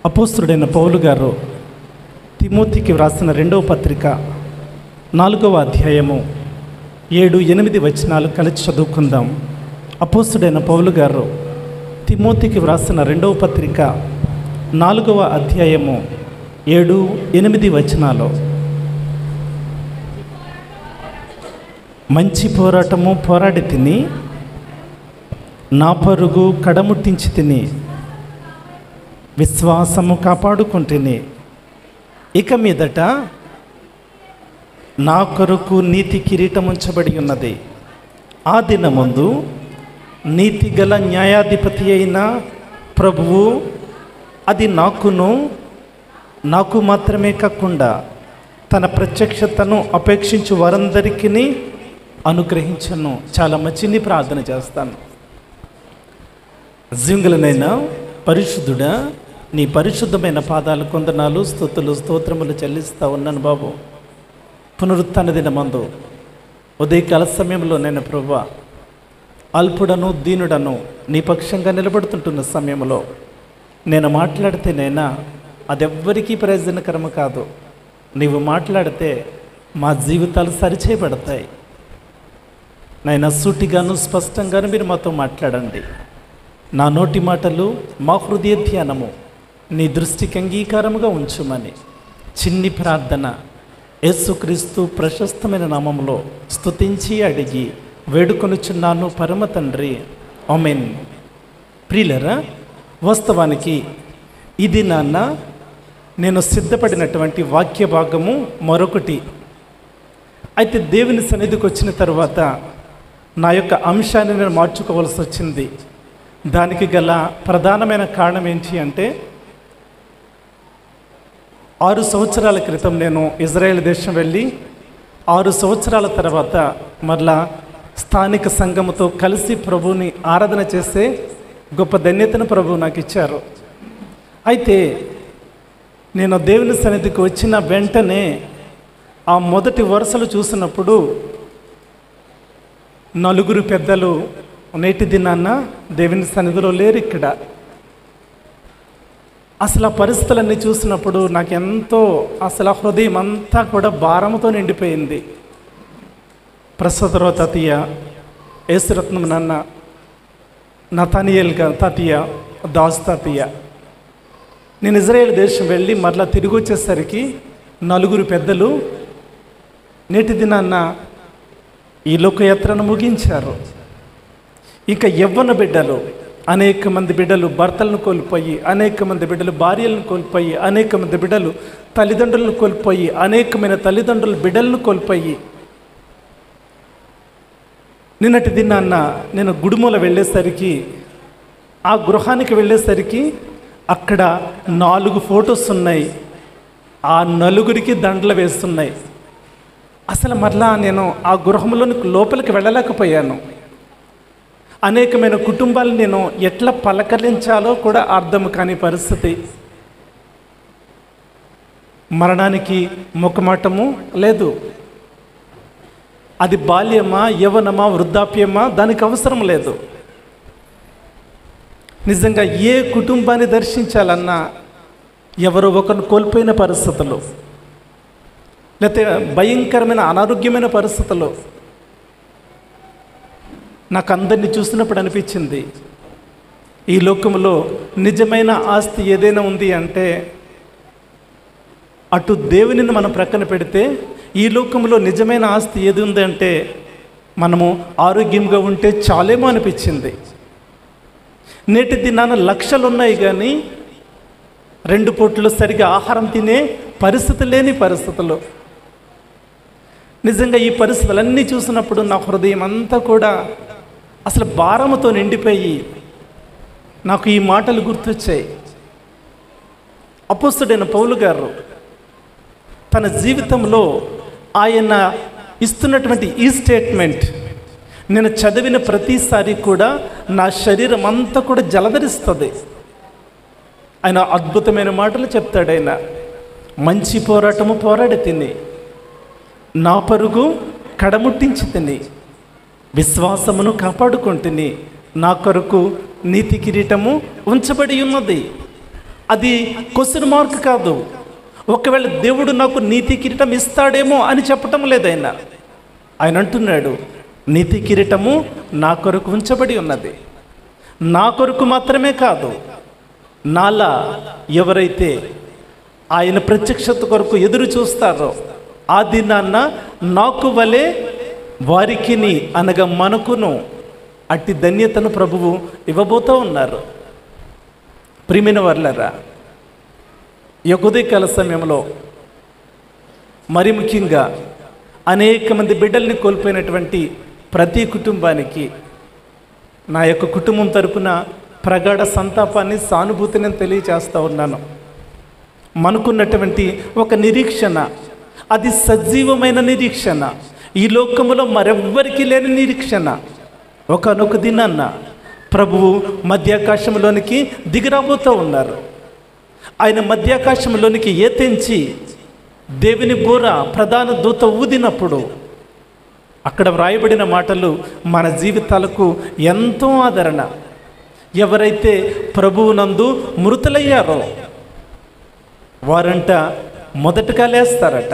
అపోస్తలుడైన పౌలు గారు తిమోతికి వ్రాసిన 2వ పత్రిక 4వ అధ్యాయము 7-8 వచనాలు కలిసి చదువుకుందాం. అపోస్తలుడైన పౌలు గారు తిమోతికి వ్రాసిన 2వ పత్రిక 4వ అధ్యాయము 7-8 వచనాలు. మంచి పోరాటము పోరాడి తిని నా పరుగు కడముట్టించి తిని విశ్వాసము కాపాడుకుంటుని ఇక మీదట నా కొరకు నీతి కిరీటం ఉంచబడి ఉన్నది. ఆ దినమందు నీతి గల న్యాయాధిపతి అయిన ప్రభువు అది నాకు మాత్రమే కాకుండా తన ప్రత్యక్షతను అపేక్షించు వారందరికీ అనుగ్రహించను. చాలా మంచిని ప్రార్థన చేస్తాను. జీవులనైనా పరిశుద్ధుడా, నీ పరిశుద్ధమైన పాదాలు కొందనాలు స్తుతులు స్తోత్రములు చెల్లిస్తూ ఉన్నాను బాబు. పునరుత్థాన దినమందు ఉదయకాల సమయంలో నేను ప్రభువా అల్పుడను దీనుడను నీ పక్షంగా నిలబడుతుంటున్న సమయంలో నేను మాట్లాడితేనైనా అదెవ్వరికీ ప్రయోజనకరము కాదు. నీవు మాట్లాడితే మా జీవితాలు సరిచేయబడతాయి. నైనా సూటిగాను స్పష్టంగాను మీరు మాతో మాట్లాడండి. నా నోటి మాటలు మా హృదయ ధ్యానము నీ దృష్టికి అంగీకారముగా ఉంచుమని చిన్ని ప్రార్థన యేసుక్రీస్తు ప్రశస్తమైన నామములో స్తుతించి అడిగి వేడుకొనుచున్నాను పరమ తండ్రి, ఆమేన్. ప్రియులరా, వాస్తవానికి ఇది నేను సిద్ధపడినటువంటి వాక్య భాగము మరొకటి. అయితే దేవుని సన్నిధికి వచ్చిన తర్వాత నా యొక్క అంశాన్ని నేను మార్చుకోవాల్సి వచ్చింది. దానికి గల ప్రధానమైన కారణం ఏంటి అంటే 6 సంవత్సరాల క్రితం నేను ఇజ్రాయెల్ దేశం వెళ్ళి 6 సంవత్సరాల తర్వాత మరలా స్థానిక సంఘముతో కలిసి ప్రభువుని ఆరాధన చేసే గొప్ప ధన్యతను ప్రభువు నాకు ఇచ్చారు. అయితే నేను దేవుని సన్నిధికి వచ్చిన వెంటనే ఆ మొదటి వరుసలు చూసినప్పుడు 4 పెద్దలు నేటి దినాన్న దేవుని సన్నిధిలో లేరు. ఇక్కడ అసలు ఆ పరిస్థితులన్నీ చూసినప్పుడు నాకు ఎంతో అసలు ఆ హృదయం అంతా కూడా భారంతో నిండిపోయింది. ప్రస్తుతరావు తాతయ్య, యేసురత్నం నాన్న, నతానియేల్ తాతయ్య, దాస్ తాతయ్య, నేను ఇజ్రాయెల్ దేశం వెళ్ళి మరలా తిరిగి వచ్చేసరికి 4 పెద్దలు నేటి దినాన్న ఈ లోకయాత్రను ముగించారు. ఇంకా యవ్వన బిడ్డలు, అనేక మంది బిడ్డలు భర్తలను కోల్పోయి, అనేక మంది బిడ్డలు భార్యలను కోల్పోయి, అనేక మంది బిడ్డలు తల్లిదండ్రులను కోల్పోయి, అనేకమైన తల్లిదండ్రుల బిడ్డలను కోల్పోయి, నిన్నటి దినాన్న నేను గుడిమూల వెళ్ళేసరికి, ఆ గృహానికి వెళ్ళేసరికి అక్కడ 4 ఫొటోస్ ఉన్నాయి. ఆ 4 దండలు వేస్తున్నాయి. అసలు మరలా నేను ఆ గృహంలోని లోపలికి వెళ్ళలేకపోయాను. అనేకమైన కుటుంబాలు నేను ఎట్లా పలకరించాలో కూడా అర్థం కాని పరిస్థితి. మరణానికి ముఖమాటము లేదు. అది బాల్యమా, యవ్వనమా, వృద్ధాప్యమా, దానికి అవసరం లేదు. నిజంగా ఏ కుటుంబాన్ని దర్శించాలన్నా ఎవరో ఒకరిని కోల్పోయిన పరిస్థితులు, లేకపోతే భయంకరమైన అనారోగ్యమైన పరిస్థితులు నాకు అందరినీ చూసినప్పుడు అనిపించింది, ఈ లోకంలో నిజమైన ఆస్తి ఏదైనా ఉంది అంటే అటు దేవునిని మనం ప్రక్కన పెడితే ఈ లోకంలో నిజమైన ఆస్తి ఏది ఉంది అంటే మనము ఆరోగ్యంగా ఉంటే చాలేమో అనిపించింది. నేటి దినాన లక్షలు ఉన్నాయి కానీ 2 పూటలు సరిగా ఆహారం తినే పరిస్థితి లేని పరిస్థితులు. నిజంగా ఈ పరిస్థితులన్నీ చూసినప్పుడు నా హృదయం అంతా కూడా అసలు భారముతో నిండిపోయి నాకు ఈ మాటలు గుర్తొచ్చాయి. అపోస్తలుడైన పౌలు గారు తన జీవితంలో ఆయన ఇస్తున్నటువంటి ఈ స్టేట్మెంట్ నేను చదివిన ప్రతిసారి కూడా నా శరీరం అంతా కూడా జలధరిస్తుంది. ఆయన అద్భుతమైన మాటలు చెప్తాడు. ఆయన మంచి పోరాటము పోరాడి తిని నా పరుగు కడముట్టించి తిని విశ్వాసమును కాపాడుకుంటుని నా కొరకు నీతి కిరీటము ఉంచబడి ఉన్నది. అది క్వశ్చన్ మార్క్ కాదు. ఒకవేళ దేవుడు నాకు నీతి కిరీటం ఇస్తాడేమో అని చెప్పటం లేదు. ఆయన అంటున్నాడు, నీతి కిరీటము నా కొరకు ఉంచబడి ఉన్నది. నా కొరకు మాత్రమే కాదు, నాలా ఎవరైతే ఆయన ప్రత్యక్షత కొరకు ఎదురు చూస్తారో ఆ దినాన్న నాకు వలె వారికిని అనగా మనకును అట్టి ధన్యతను ప్రభువు ఇవ్వబోతూ ఉన్నారు. ప్రియమైన వారలారా, ఈ ఉదయకాల సమయంలో మరి ముఖ్యంగా అనేక మంది బిడ్డల్ని కోల్పోయినటువంటి ప్రతి కుటుంబానికి నా యొక్క కుటుంబం తరపున ప్రగాఢ సంతాపాన్ని, సానుభూతిని తెలియజేస్తూ ఉన్నాను. మనకున్నటువంటి ఒక నిరీక్షణ, అది సజీవమైన నిరీక్షణ, ఈ లోకములో మరెవ్వరికి లేని నిరీక్షణ. ఒకనొక దినాన్న ప్రభువు మధ్యాకాశంలోనికి దిగిరాబోతూ ఉన్నారు. ఆయన మధ్యాకాశంలోనికి ఏతెంచి దేవుని బూర ప్రధాన దూత ఊదినప్పుడు అక్కడ వ్రాయబడిన మాటలు మన జీవితాలకు ఎంతో ఆదరణ. ఎవరైతే ప్రభువునందు మృతులయ్యారో వారంట మొదటగా లేస్తారట.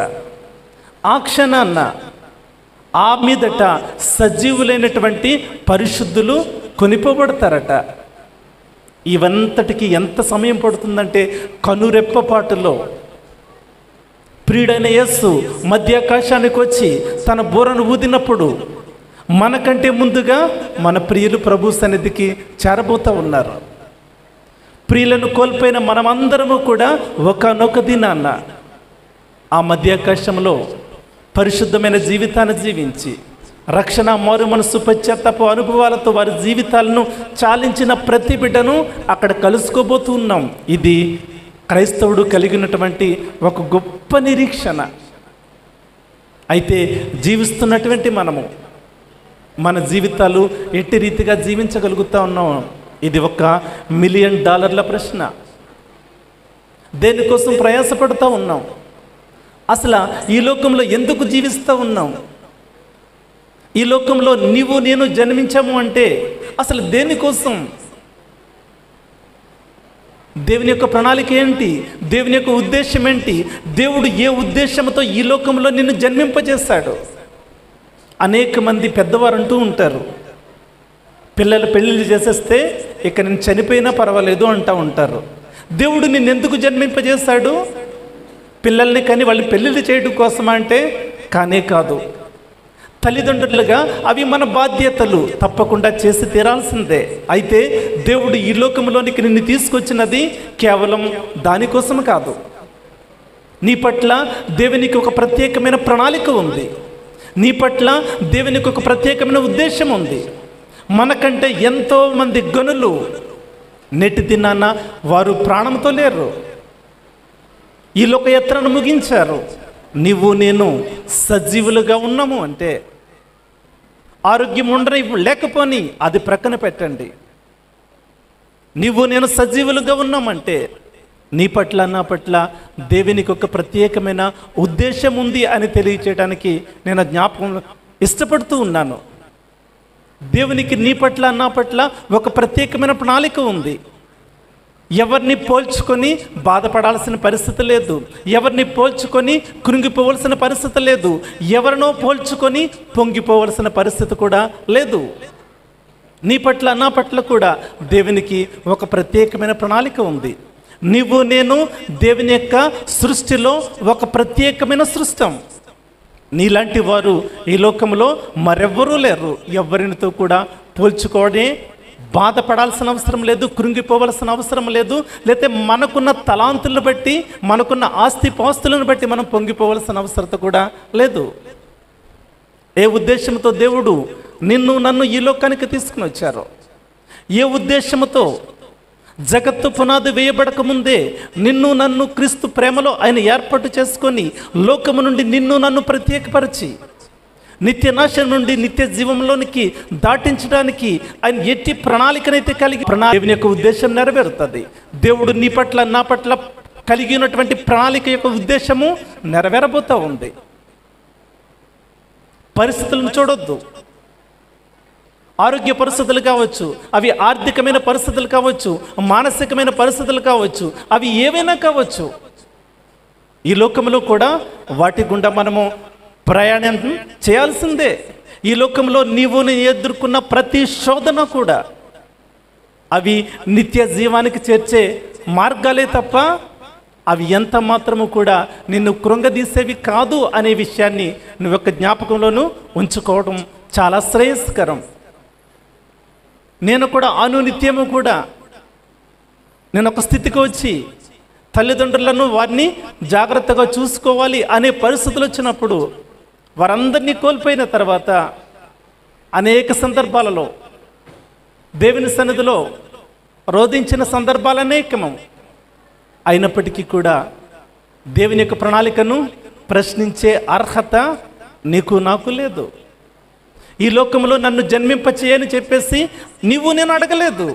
ఆ క్షణాన్న ఆ మీదట సజీవులైనటువంటి పరిశుద్ధులు కొనిపోబడతారట. ఇవంతటికి ఎంత సమయం పడుతుందంటే కనురెప్పపాటులో ప్రియుడైన యేసు మధ్యాకాశానికి వచ్చి తన బూరను ఊదినప్పుడు మనకంటే ముందుగా మన ప్రియులు ప్రభు సన్నిధికి చేరబోతూ ఉన్నారు. ప్రియులను కోల్పోయిన మనమందరము కూడా ఒకనొక దినాన్న ఆ మధ్యాకాశంలో పరిశుద్ధమైన జీవితాన్ని జీవించి రక్షణ, మారు మనసు, పశ్చాత్తాప అనుభవాలతో వారి జీవితాలను చాలించిన ప్రతి బిడ్డను అక్కడ కలుసుకోబోతూ ఉన్నాం. ఇది క్రైస్తవుడు కలిగినటువంటి ఒక గొప్ప నిరీక్షణ. అయితే జీవిస్తున్నటువంటి మనము మన జీవితాలు ఎట్టి రీతిగా జీవించగలుగుతూ ఉన్నాం? ఇది $1 మిలియన్ ప్రశ్న. దేనికోసం ప్రయాసపడుతూ ఉన్నాం? అసలు ఈ లోకంలో ఎందుకు జీవిస్తూ ఉన్నాం? ఈ లోకంలో నీవు నేను జన్మించాము అంటే అసలు దేనికోసం? దేవుని యొక్క ప్రణాళిక ఏంటి? దేవుని యొక్క ఉద్దేశం ఏంటి? దేవుడు ఏ ఉద్దేశంతో ఈ లోకంలో నిన్ను జన్మింపజేశాడు? అనేక మంది పెద్దవారు అంటూ ఉంటారు, పిల్లలు పెళ్ళిళ్ళు చేసేస్తే ఇక నేను చనిపోయినా పర్వాలేదు అంటూ ఉంటారు. దేవుడు నిన్నెందుకు జన్మింపజేశాడు? పిల్లల్ని కానీ వాళ్ళు పెళ్ళిళ్ళు చేయడం కోసమా అంటే కానే కాదు. తల్లిదండ్రులుగా అవి మన బాధ్యతలు, తప్పకుండా చేసి తీరాల్సిందే. అయితే దేవుడు ఈ లోకంలోనికి నిన్ను తీసుకొచ్చినది కేవలం దానికోసం కాదు. నీ పట్ల దేవునికి ఒక ప్రత్యేకమైన ప్రణాళిక ఉంది. నీ పట్ల దేవునికి ఒక ప్రత్యేకమైన ఉద్దేశం ఉంది. మనకంటే ఎంతోమంది గనులు నేటి దినాన వారు ప్రాణంతో లేరు, ఈ లోకయాత్రను ముగించారు. నీవు నేను సజీవులుగా ఉన్నాము అంటే, ఆరోగ్యం లేకపోని అది ప్రక్కన పెట్టండి, నీవు నేను సజీవులుగా ఉన్నామంటే నీ పట్ల నా పట్ల దేవునికి ఒక ప్రత్యేకమైన ఉద్దేశం ఉంది అని తెలియచేయడానికి నేను జ్ఞాపకం ఇష్టపడుతూ ఉన్నాను. దేవునికి నీ పట్ల నా పట్ల ఒక ప్రత్యేకమైన ప్రణాళిక ఉంది. ఎవరిని పోల్చుకొని బాధపడాల్సిన పరిస్థితి లేదు, ఎవరిని పోల్చుకొని కృంగిపోవలసిన పరిస్థితి లేదు, ఎవరినో పోల్చుకొని పొంగిపోవలసిన పరిస్థితి కూడా లేదు. నీ పట్ల నా పట్ల కూడా దేవునికి ఒక ప్రత్యేకమైన ప్రణాళిక ఉంది. నీవు నేను దేవుని యొక్క సృష్టిలో ఒక ప్రత్యేకమైన సృష్టం. నీలాంటి వారు ఈ లోకంలో మరెవ్వరూ లేరు. ఎవరినితో కూడా పోల్చుకోవడే బాధపడాల్సిన అవసరం లేదు, కృంగిపోవలసిన అవసరం లేదు, లేకపోతే మనకున్న తలాంతులను బట్టి, మనకున్న ఆస్తిపాస్తులను బట్టి మనం పొంగిపోవలసిన అవసరం కూడా లేదు. ఏ ఉద్దేశంతో దేవుడు నిన్ను నన్ను ఈ లోకానికి తీసుకుని వచ్చారో, ఏ ఉద్దేశంతో జగత్తు పునాది వేయబడక ముందే నిన్ను నన్ను క్రీస్తు ప్రేమలో ఆయన ఏర్పాటు చేసుకొని లోకము నుండి నిన్ను నన్ను ప్రత్యేకపరిచి నిత్య నాశనం నుండి నిత్య జీవంలోనికి దాటించడానికి ఆయన ఎట్టి ప్రణాళికనైతే కలిగి దేవుని యొక్క ఉద్దేశం నెరవేరుతుంది. దేవుడు నీ పట్ల నా పట్ల కలిగి ఉన్నటువంటి ప్రణాళిక యొక్క ఉద్దేశము నెరవేరబోతూ ఉంది. పరిస్థితులను చూడొద్దు, ఆరోగ్య పరిస్థితులు కావచ్చు, అవి ఆర్థికమైన పరిస్థితులు కావచ్చు, మానసికమైన పరిస్థితులు కావచ్చు, అవి ఏవైనా కావచ్చు. ఈ లోకంలో కూడా వాటి గుండా మనము ప్రయాణం చేయాల్సిందే. ఈ లోకంలో నీవు నేను ఎదుర్కొన్న ప్రతి శోధన కూడా అవి నిత్య జీవానికి చేర్చే మార్గాలే తప్ప అవి ఎంత మాత్రము కూడా నిన్ను కృంగదీసేవి కాదు అనే విషయాన్ని నువ్వు యొక్క జ్ఞాపకంలోనూ ఉంచుకోవడం చాలా శ్రేయస్కరం. నేను కూడా అనునిత్యము కూడా నేను ఒక స్థితికి వచ్చి తల్లిదండ్రులను వారిని జాగ్రత్తగా చూసుకోవాలి అనే పరిస్థితులు వచ్చినప్పుడు వారందరినీ కోల్పోయిన తర్వాత అనేక సందర్భాలలో దేవుని సన్నిధిలో రోధించిన సందర్భాలు అనేకము. అయినప్పటికీ కూడా దేవుని యొక్క ప్రణాళికను ప్రశ్నించే అర్హత నీకు నాకు లేదు. ఈ లోకంలో నన్ను జన్మింపచేయని చెప్పేసి నీవు నేను అడగలేదు.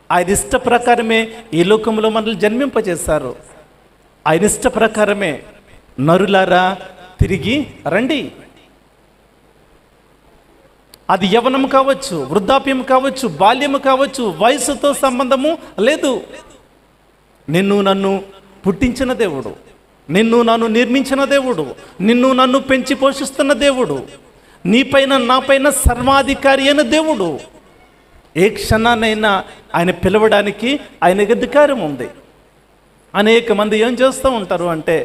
ఆయన ఇష్ట ప్రకారమే ఈ లోకంలో మనల్ని జన్మింపచేశారు. ఆయన ఇష్ట ప్రకారమే నరులారా తిరిగి రండి. అది యవ్వనం కావచ్చు, వృద్ధాప్యం కావచ్చు, బాల్యము కావచ్చు, వయసుతో సంబంధము లేదు. నిన్ను నన్ను పుట్టించిన దేవుడు, నిన్ను నన్ను నిర్మించిన దేవుడు, నిన్ను నన్ను పెంచి పోషిస్తున్న దేవుడు, నీపైన నాపైన సర్వాధికారి అయిన దేవుడు. ఏ క్షణాన్నైనా ఆయన పిలవడానికి ఆయనకు అధికారం ఉంది. అనేక మంది ఏం చేస్తూ ఉంటారు అంటే,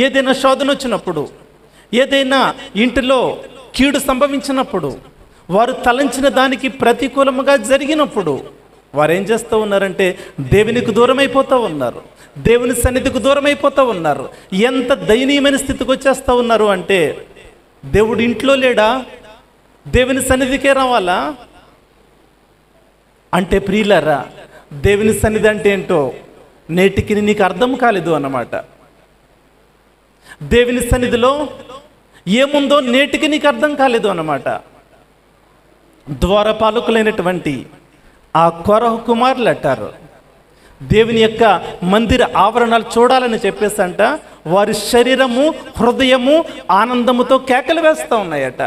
ఏదైనా శోధన వచ్చినప్పుడు, ఏదైనా ఇంటిలో కీడు సంభవించినప్పుడు, వారు తలంచిన దానికి ప్రతికూలముగా జరిగినప్పుడు వారు ఏం చేస్తూ ఉన్నారంటే దేవునికి దూరం అయిపోతూ ఉన్నారు, దేవుని సన్నిధికి దూరం అయిపోతూ ఉన్నారు. ఎంత దయనీయమైన స్థితికి వచ్చేస్తూ ఉన్నారు అంటే, దేవుడు ఇంట్లో లేడా, దేవుని సన్నిధికే రావాలా అంటే, ప్రియులారా దేవుని సన్నిధి అంటే ఏంటో నేటికి నీకు అర్థం కాలేదు అన్నమాట. దేవుని సన్నిధిలో ఏముందో నేటికి నీకు అర్థం కాలేదు అన్నమాట. ద్వారపాలకులైనటువంటి ఆ కొరహు కుమారులు అంటారు, దేవుని యొక్క మందిర ఆవరణాలు చూడాలని చెప్పేసంట వారి శరీరము హృదయము ఆనందముతో కేకలు వేస్తూ ఉన్నాయట.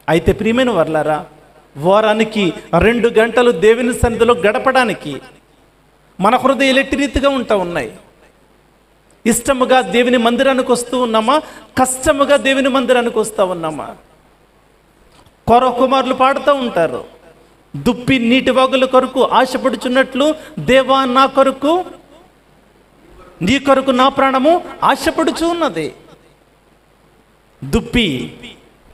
అయితే ప్రియమైన వర్లారా, వారానికి 2 గంటలు దేవుని సన్నిధిలో గడపడానికి మన హృదయాలు ఎట్టి రీతిగా ఉంటా ఉన్నాయి. ఇష్టముగా దేవుని మందిరానికి వస్తూ ఉన్నామా, కష్టముగా దేవుని మందిరానికి వస్తూ ఉన్నామా? కొరహు కుమారులు పాడుతూ ఉంటారు, దుప్పి నీటి వాగుల కొరకు ఆశపడుచున్నట్లు దేవా నా కొరకు నీ కొరకు నా ప్రాణము ఆశపడుచు ఉన్నది. దుప్పి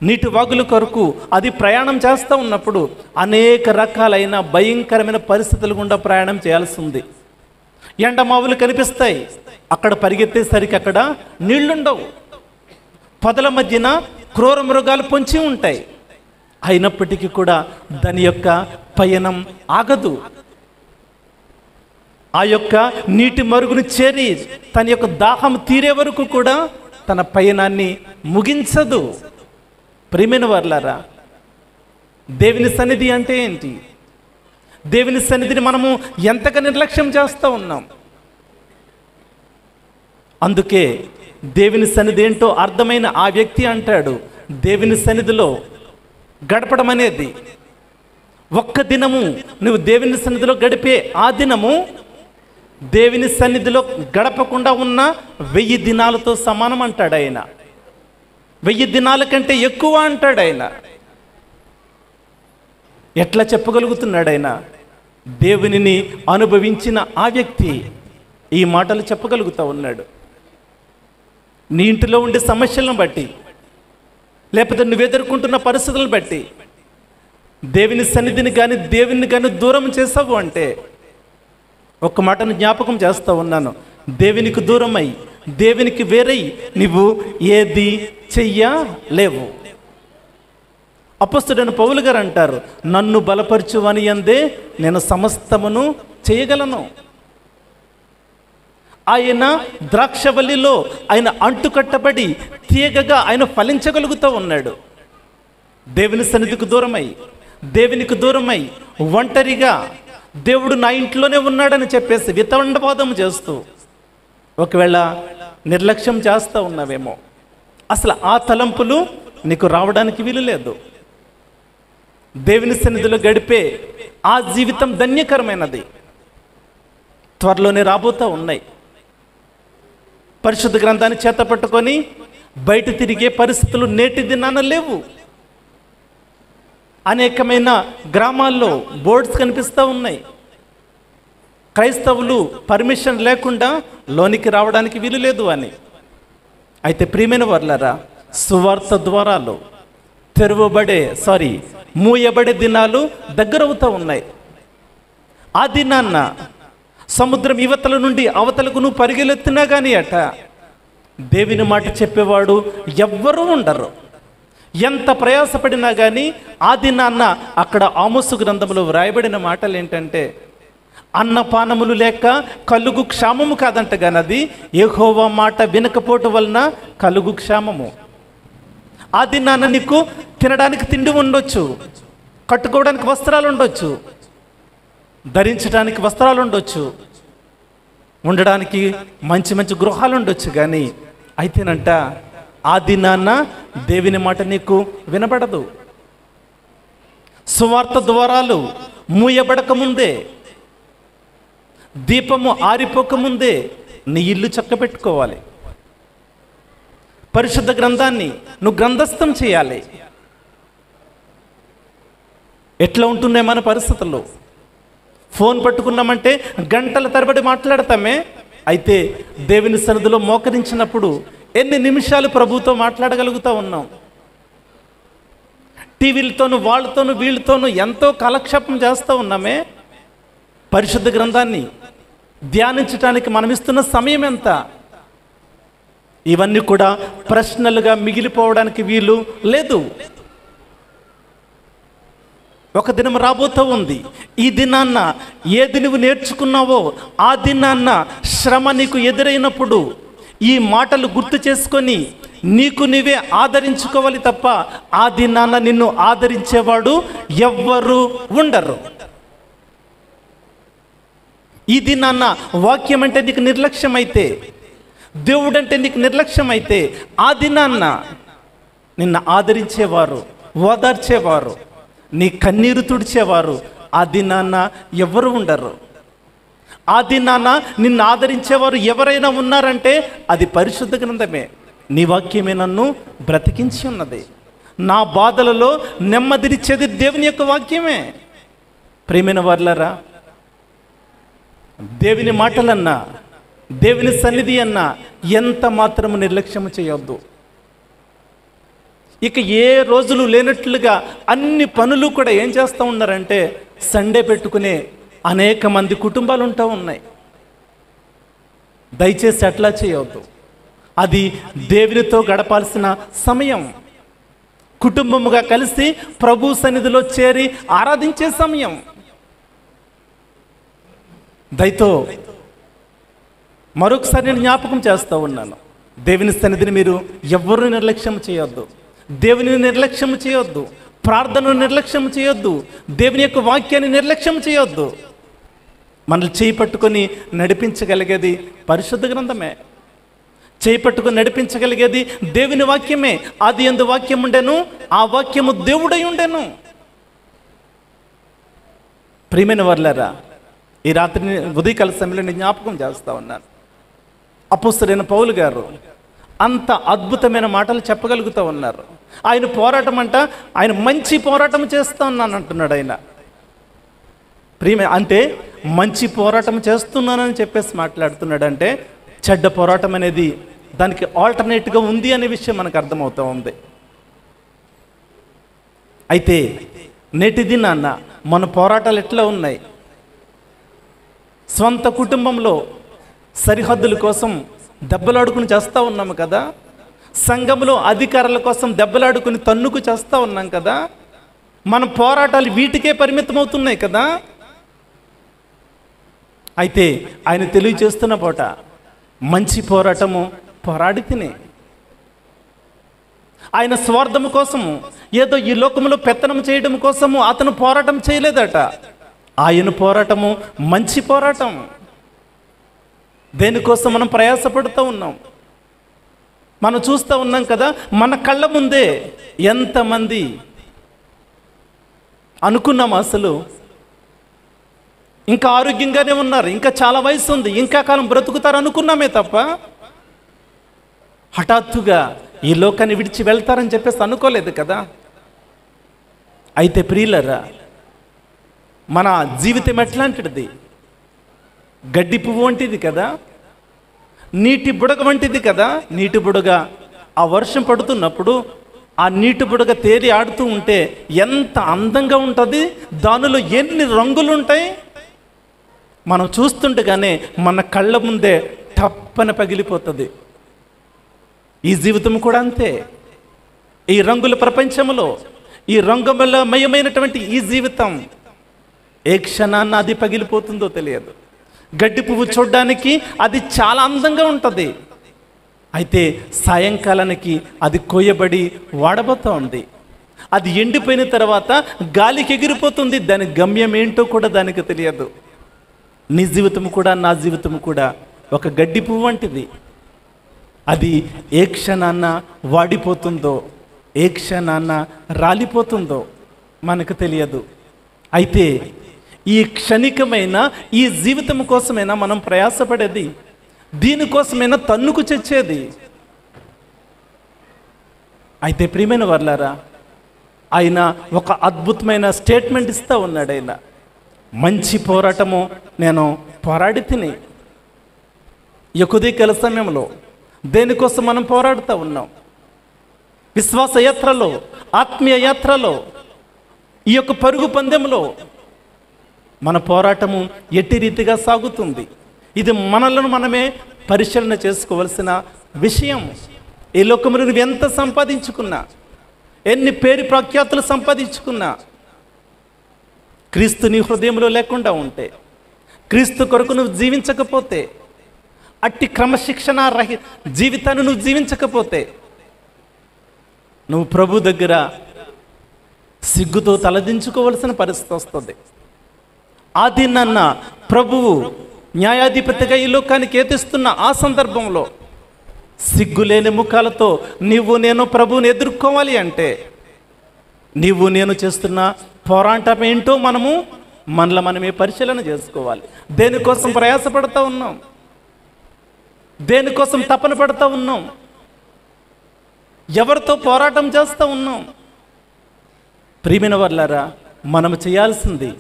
నీటి వాగుల కొరకు అది ప్రయాణం చేస్తూ ఉన్నప్పుడు అనేక రకాలైన భయంకరమైన పరిస్థితుల గుండా ప్రయాణం చేయాల్సి ఉంది. ఎండమావులు కనిపిస్తాయి, అక్కడ పరిగెత్తేసరికి అక్కడ నీళ్లుండవు, పొదల మధ్యన క్రూర మృగాలు పొంచి ఉంటాయి. అయినప్పటికీ కూడా దాని యొక్క పయనం ఆగదు. ఆ యొక్క నీటి మరుగును చేరి తన యొక్క దాహం తీరే వరకు కూడా తన పయనాన్ని ముగించదు. ప్రియమైన వర్లారా, దేవుని సన్నిధి అంటే ఏంటి? దేవుని సన్నిధిని మనము ఎంతగా నిర్లక్ష్యం చేస్తూ ఉన్నాం. అందుకే దేవుని సన్నిధి ఏంటో అర్థమైన ఆ వ్యక్తి అంటాడు, దేవుని సన్నిధిలో గడపడం అనేది ఒక్క దినము నువ్వు దేవుని సన్నిధిలో గడిపే ఆ దినము దేవుని సన్నిధిలో గడపకుండా ఉన్న 1000 దినాలతో సమానం అంటాడు ఆయన. 1000 దినాల కంటే ఎక్కువ అంటాడు ఆయన. ఎట్లా చెప్పగలుగుతున్నాడు ఆయన? దేవునిని అనుభవించిన ఆ వ్యక్తి ఈ మాటలు చెప్పగలుగుతూ ఉన్నాడు. నీ ఇంటిలో ఉండే సమస్యలను బట్టి, లేకపోతే నువ్వు ఎదుర్కొంటున్న పరిస్థితులను బట్టి దేవుని సన్నిధిని కానీ దేవుని కానీ దూరం చేసావు అంటే ఒక్క మాటను జ్ఞాపకం చేస్తూ ఉన్నాను, దేవునికి దూరమై దేవునికి వేరై నువ్వు ఏది చెయ్యలేవు. అపొస్తలుడైన పౌలు గారు అంటారు, నన్ను బలపరచువని యందే నేను సమస్తమును చేయగలను. ఆయన ద్రాక్షవల్లిలో ఆయన అంటుకట్టబడి తీగగా ఆయన ఫలించగలుగుతూ ఉన్నాడు. దేవుని సన్నిధికి దూరమై, దేవునికి దూరమై ఒంటరిగా దేవుడు నా ఇంట్లోనే ఉన్నాడని చెప్పేసి వితండవాదం చేస్తూ ఒకవేళ నిర్లక్ష్యం చేస్తూ ఉన్నావేమో, అసలు ఆ తలంపులు నీకు రావడానికి వీలు లేదు. దేవుని సన్నిధిలో గడిపే ఆ జీవితం ధన్యకరమైనది. త్వరలోనే రాబోతూ ఉన్నాయి. పరిశుద్ధ గ్రంథాన్ని చేత పట్టుకొని బయట తిరిగే పరిస్థితులు నేటి దినాన లేవు. అనేకమైన గ్రామాల్లో బోర్డ్స్ కనిపిస్తూ ఉన్నాయి. క్రైస్తవులు పర్మిషన్ లేకుండా లోనికి రావడానికి వీలు లేదు అని. అయితే ప్రియమైన వర్లారా, సువార్త ద్వారాలు మూయబడే దినాలు దగ్గరవుతూ ఉన్నాయి. ఆ దినాన్న సముద్రం ఇవతల నుండి అవతలకు నువ్వు పరిగెలెత్తినా కానీ దేవుని మాట చెప్పేవాడు ఎవ్వరూ ఉండరు. ఎంత ప్రయాసపడినా కానీ ఆ దినాన్న అక్కడ ఆమోసు గ్రంథంలో వ్రాయబడిన మాటలు ఏంటంటే, అన్నపానములు లేక కలుగు క్షామము కాదంట కానీ అది యెహోవా మాట వినకపోవటం వలన కలుగు క్షామము. ఆ దినాన్న నీకు తినడానికి తిండి ఉండొచ్చు, కట్టుకోవడానికి వస్త్రాలు ఉండొచ్చు, ధరించడానికి వస్త్రాలు ఉండొచ్చు, ఉండడానికి మంచి మంచి గృహాలు ఉండొచ్చు. కానీ అయితేనంట ఆ దినాన్న దేవుని మాట నీకు వినబడదు. సువార్త ద్వారాలు మూయబడకముందే, దీపము ఆరిపోకముందే నీ ఇల్లు చక్కబెట్టుకోవాలి. పరిశుద్ధ గ్రంథాన్ని నువ్వు గ్రంథస్థం చేయాలి. ఎట్లా ఉంటున్నాయి మన పరిస్థితుల్లో? ఫోన్ పట్టుకున్నామంటే గంటల తరబడి మాట్లాడతామే. అయితే దేవుని సన్నిధిలో మోకరించినప్పుడు ఎన్ని నిమిషాలు ప్రభుతో మాట్లాడగలుగుతూ ఉన్నాం? టీవీలతోనూ వాళ్ళతోనూ వీళ్ళతోనూ ఎంతో కాలక్షేపం చేస్తూ ఉన్నామే. పరిశుద్ధ గ్రంథాన్ని ధ్యానించడానికి మనం ఇస్తున్న సమయం ఎంత? ఇవన్నీ కూడా ప్రశ్నలుగా మిగిలిపోవడానికి వీలు లేదు. ఒక దినం రాబోతూ ఉంది. ఈ దినాన్న ఏది నువ్వు నేర్చుకున్నావో ఆ దినాన్న శ్రమ నీకు ఎదురైనప్పుడు ఈ మాటలు గుర్తు చేసుకొని నీకు నీవే ఆదరించుకోవాలి తప్ప ఆ దినాన్న నిన్ను ఆదరించేవాడు ఎవ్వరూ ఉండరు. ఈ దినాన్న వాక్యం అంటే నీకు నిర్లక్ష్యం అయితే, దేవుడు అంటే నీకు నిర్లక్ష్యం అయితే, ఆ దినాన్న నిన్ను ఆదరించేవారు, ఓదార్చేవారు, నీ కన్నీరు తుడిచేవారు ఆ దినాన్న ఎవరు ఉండరు. ఆ దినాన్న నిన్ను ఆదరించేవారు ఎవరైనా ఉన్నారంటే అది పరిశుద్ధ గ్రంథమే. నీ వాక్యమే నన్ను బ్రతికించి ఉన్నది. నా బాధలలో నెమ్మదినిచ్చేది దేవుని యొక్క వాక్యమే. ప్రియమైన వారలారా, దేవుని మాటలన్నా, దేవుని సన్నిధి అన్నా ఎంత మాత్రము నిర్లక్ష్యం చేయొద్దు. ఇక ఏ రోజులు లేనట్లుగా అన్ని పనులు కూడా ఏం చేస్తూ ఉన్నారంటే సండే పెట్టుకునే అనేక మంది కుటుంబాలు ఉంటూ ఉన్నాయి. దయచేసి అట్లా చేయవద్దు. అది దేవునితో గడపాల్సిన సమయం. కుటుంబముగా కలిసి ప్రభు సన్నిధిలో చేరి ఆరాధించే సమయం. దయతో మరొకసారి నేను జ్ఞాపకం చేస్తూ ఉన్నాను, దేవుని సన్నిధిని మీరు ఎవ్వరూ నిర్లక్ష్యం చేయొద్దు. దేవుని నిర్లక్ష్యం చేయొద్దు. ప్రార్థనను నిర్లక్ష్యం చేయొద్దు. దేవుని యొక్క వాక్యాన్ని నిర్లక్ష్యం చేయొద్దు. మనల్ని చేయి పట్టుకొని నడిపించగలిగేది పరిశుద్ధ గ్రంథమే. చేయి పట్టుకొని నడిపించగలిగేది దేవుని వాక్యమే. ఆది యందు వాక్యం ఉండెను, ఆ వాక్యము దేవుడై ఉండెను. ప్రియమైన వర్లారా, ఈ రాత్రి ఉదయకాల సమయంలో నేను జ్ఞాపకం చేస్తూ ఉన్నాను. అపోస్తలుడైన పౌలు గారు అంత అద్భుతమైన మాటలు చెప్పగలుగుతూ ఉన్నారు. ఆయన పోరాటం అంట, ఆయన మంచి పోరాటం చేస్తూ ఉన్నాను అంటున్నాడు. ఆయన అంటే మంచి పోరాటం చేస్తున్నానని చెప్పేసి మాట్లాడుతున్నాడు. అంటే చెడ్డ పోరాటం అనేది దానికి ఆల్టర్నేట్గా ఉంది అనే విషయం మనకు అర్థమవుతూ ఉంది. అయితే నేటి దినాన్న మన పోరాటాలు ఎట్లా ఉన్నాయి? స్వంత కుటుంబంలో సరిహద్దుల కోసం దెబ్బలాడుకుని చేస్తూ ఉన్నాము కదా. సంఘంలో అధికారుల కోసం దెబ్బలాడుకుని తన్నుకు చేస్తూ ఉన్నాం కదా. మన పోరాటాలు వీటికే పరిమితమవుతున్నాయి కదా. అయితే ఆయన తెలియజేస్తున్న పూట మంచి పోరాటము పోరాడి తినే. ఆయన స్వార్థము కోసము, ఏదో ఈ లోకంలో పెత్తనం చేయడం కోసము అతను పోరాటం చేయలేదట. ఆయన పోరాటము మంచి పోరాటం. దేనికోసం మనం ప్రయాసపడుతూ ఉన్నాం? మనం చూస్తూ ఉన్నాం కదా, మన కళ్ళ ముందే ఎంతమంది అనుకున్నాం అసలు ఇంకా ఆరోగ్యంగానే ఉన్నారు, ఇంకా చాలా వయసు ఉంది, ఇంకా కాలం బ్రతుకుతారు అనుకున్నామే తప్ప హఠాత్తుగా ఈ లోకాన్ని విడిచి వెళ్తారని చెప్పేసి అనుకోలేదు కదా. అయితే ప్రియులరా, మన జీవితం ఎట్లాంటిది? గడ్డి పువ్వు వంటిది కదా, నీటి బుడగ వంటిది కదా. నీటి బుడగ ఆ వర్షం పడుతున్నప్పుడు ఆ నీటి బుడగ తేలి ఆడుతూ ఉంటే ఎంత అందంగా ఉంటుంది, దానిలో ఎన్ని రంగులు ఉంటాయి. మనం చూస్తుండగానే మన కళ్ళ ముందే టప్పన పగిలిపోతుంది. ఈ జీవితం కూడా అంతే. ఈ రంగుల ప్రపంచంలో, ఈ రంగుమయమైనటువంటి ఈ జీవితం ఏ క్షణాన్న అది పగిలిపోతుందో తెలియదు. గడ్డి పువ్వు చూడడానికి అది చాలా అందంగా ఉంటుంది, అయితే సాయంకాలానికి అది కోయబడి వాడబోతోంది. అది ఎండిపోయిన తర్వాత గాలికి ఎగిరిపోతుంది, దాని గమ్యం ఏంటో కూడా దానికి తెలియదు. నీ జీవితం కూడా, నా జీవితం కూడా ఒక గడ్డి పువ్వు వంటిది. అది ఏ క్షణాన్న వాడిపోతుందో, ఏ క్షణాన్న రాలిపోతుందో మనకు తెలియదు. అయితే ఈ క్షణికమైన ఈ జీవితం కోసమైనా మనం ప్రయాసపడేది, దీనికోసమైనా తన్నుకు చచ్చేది. అయితే ప్రియమైన వర్లారా, ఆయన ఒక అద్భుతమైన స్టేట్మెంట్ ఇస్తూ ఉన్నాడు. ఆయన మంచి పోరాటము నేను పోరాడి తిని. ఉదయకాల సమయంలో దేనికోసం మనం పోరాడుతూ ఉన్నాం? విశ్వాస యాత్రలో, ఆత్మీయ యాత్రలో, ఈ యొక్క పరుగు పందెంలో మన పోరాటము ఎట్టి రీతిగా సాగుతుంది? ఇది మనలను మనమే పరిశీలన చేసుకోవలసిన విషయం. ఈ లోకంలో నువ్వు ఎంత సంపాదించుకున్నా, ఎన్ని పేరు ప్రఖ్యాతులు సంపాదించుకున్నా, క్రీస్తు నీ హృదయంలో లేకుండా ఉంటే, క్రీస్తు కొరకు నువ్వు జీవించకపోతే, అట్టి క్రమశిక్షణ జీవితాన్ని నువ్వు జీవించకపోతే, నువ్వు ప్రభు దగ్గర సిగ్గుతో తలదించుకోవలసిన పరిస్థితి వస్తుంది. ఆది నాన్న ప్రభువు న్యాయాధిపతిగా ఈ లోకానికి ఏతిస్తున్న ఆ సందర్భంలో సిగ్గులేని ముఖాలతో నీవు నేను ప్రభువుని ఎదుర్కోవాలి అంటే, నీవు నేను చేస్తున్న పోరాటం ఏంటో మనమే పరిశీలన చేసుకోవాలి. దేనికోసం ప్రయాసపడుతూ ఉన్నాం? దేనికోసం తపన పడుతూ ఉన్నాం? ఎవరితో పోరాటం చేస్తూ ఉన్నాం? ప్రియమైన వర్లారా, మనం చేయాల్సింది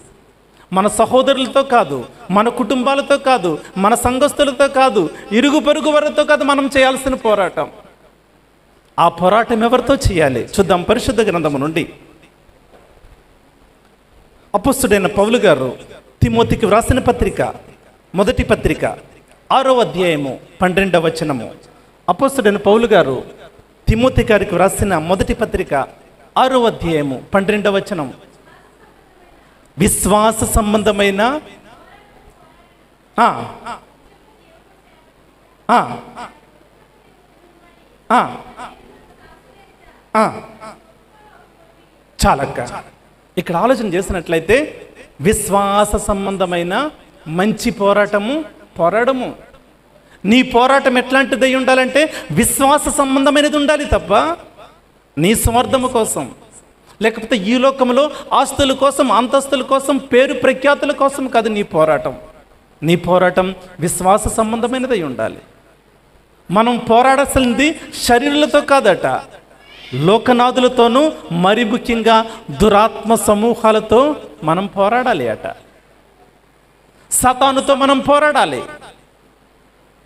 మన సహోదరులతో కాదు, మన కుటుంబాలతో కాదు, మన సంఘస్థులతో కాదు, ఇరుగు పొరుగు వారితో కాదు. మనం చేయాల్సిన పోరాటం, ఆ పోరాటం ఎవరితో చేయాలి? చూద్దాం పరిశుద్ధ గ్రంథము నుండి. అపొస్తలుడైన పౌలు గారు తిమోతికి వ్రాసిన పత్రిక, మొదటి పత్రిక 6వ అధ్యాయము 12వ వచనము. అపొస్తలుడైన పౌలు గారు తిమోతి గారికి వ్రాసిన మొదటి పత్రిక 6వ అధ్యాయము 12వ వచనం. విశ్వాస సంబంధమైన చాలక్క ఇక్కడ ఆలోచన చేసినట్లయితే, విశ్వాస సంబంధమైన మంచి పోరాడము. నీ పోరాటం ఎట్లాంటిదై ఉండాలంటే విశ్వాస సంబంధమైనది ఉండాలి తప్ప నీ స్వార్థము కోసం, లేకపోతే ఈ లోకంలో ఆస్తుల కోసం, అంతస్తుల కోసం, పేరు ప్రఖ్యాతుల కోసం కాదు నీ పోరాటం విశ్వాస సంబంధమైనదై ఉండాలి. మనం పోరాడాల్సింది శరీరాలతో కాదట, లోకనాథులతోనూ, మరి ముఖ్యంగా దురాత్మ సమూహాలతో మనం పోరాడాలి అట. సాతానుతో మనం పోరాడాలి.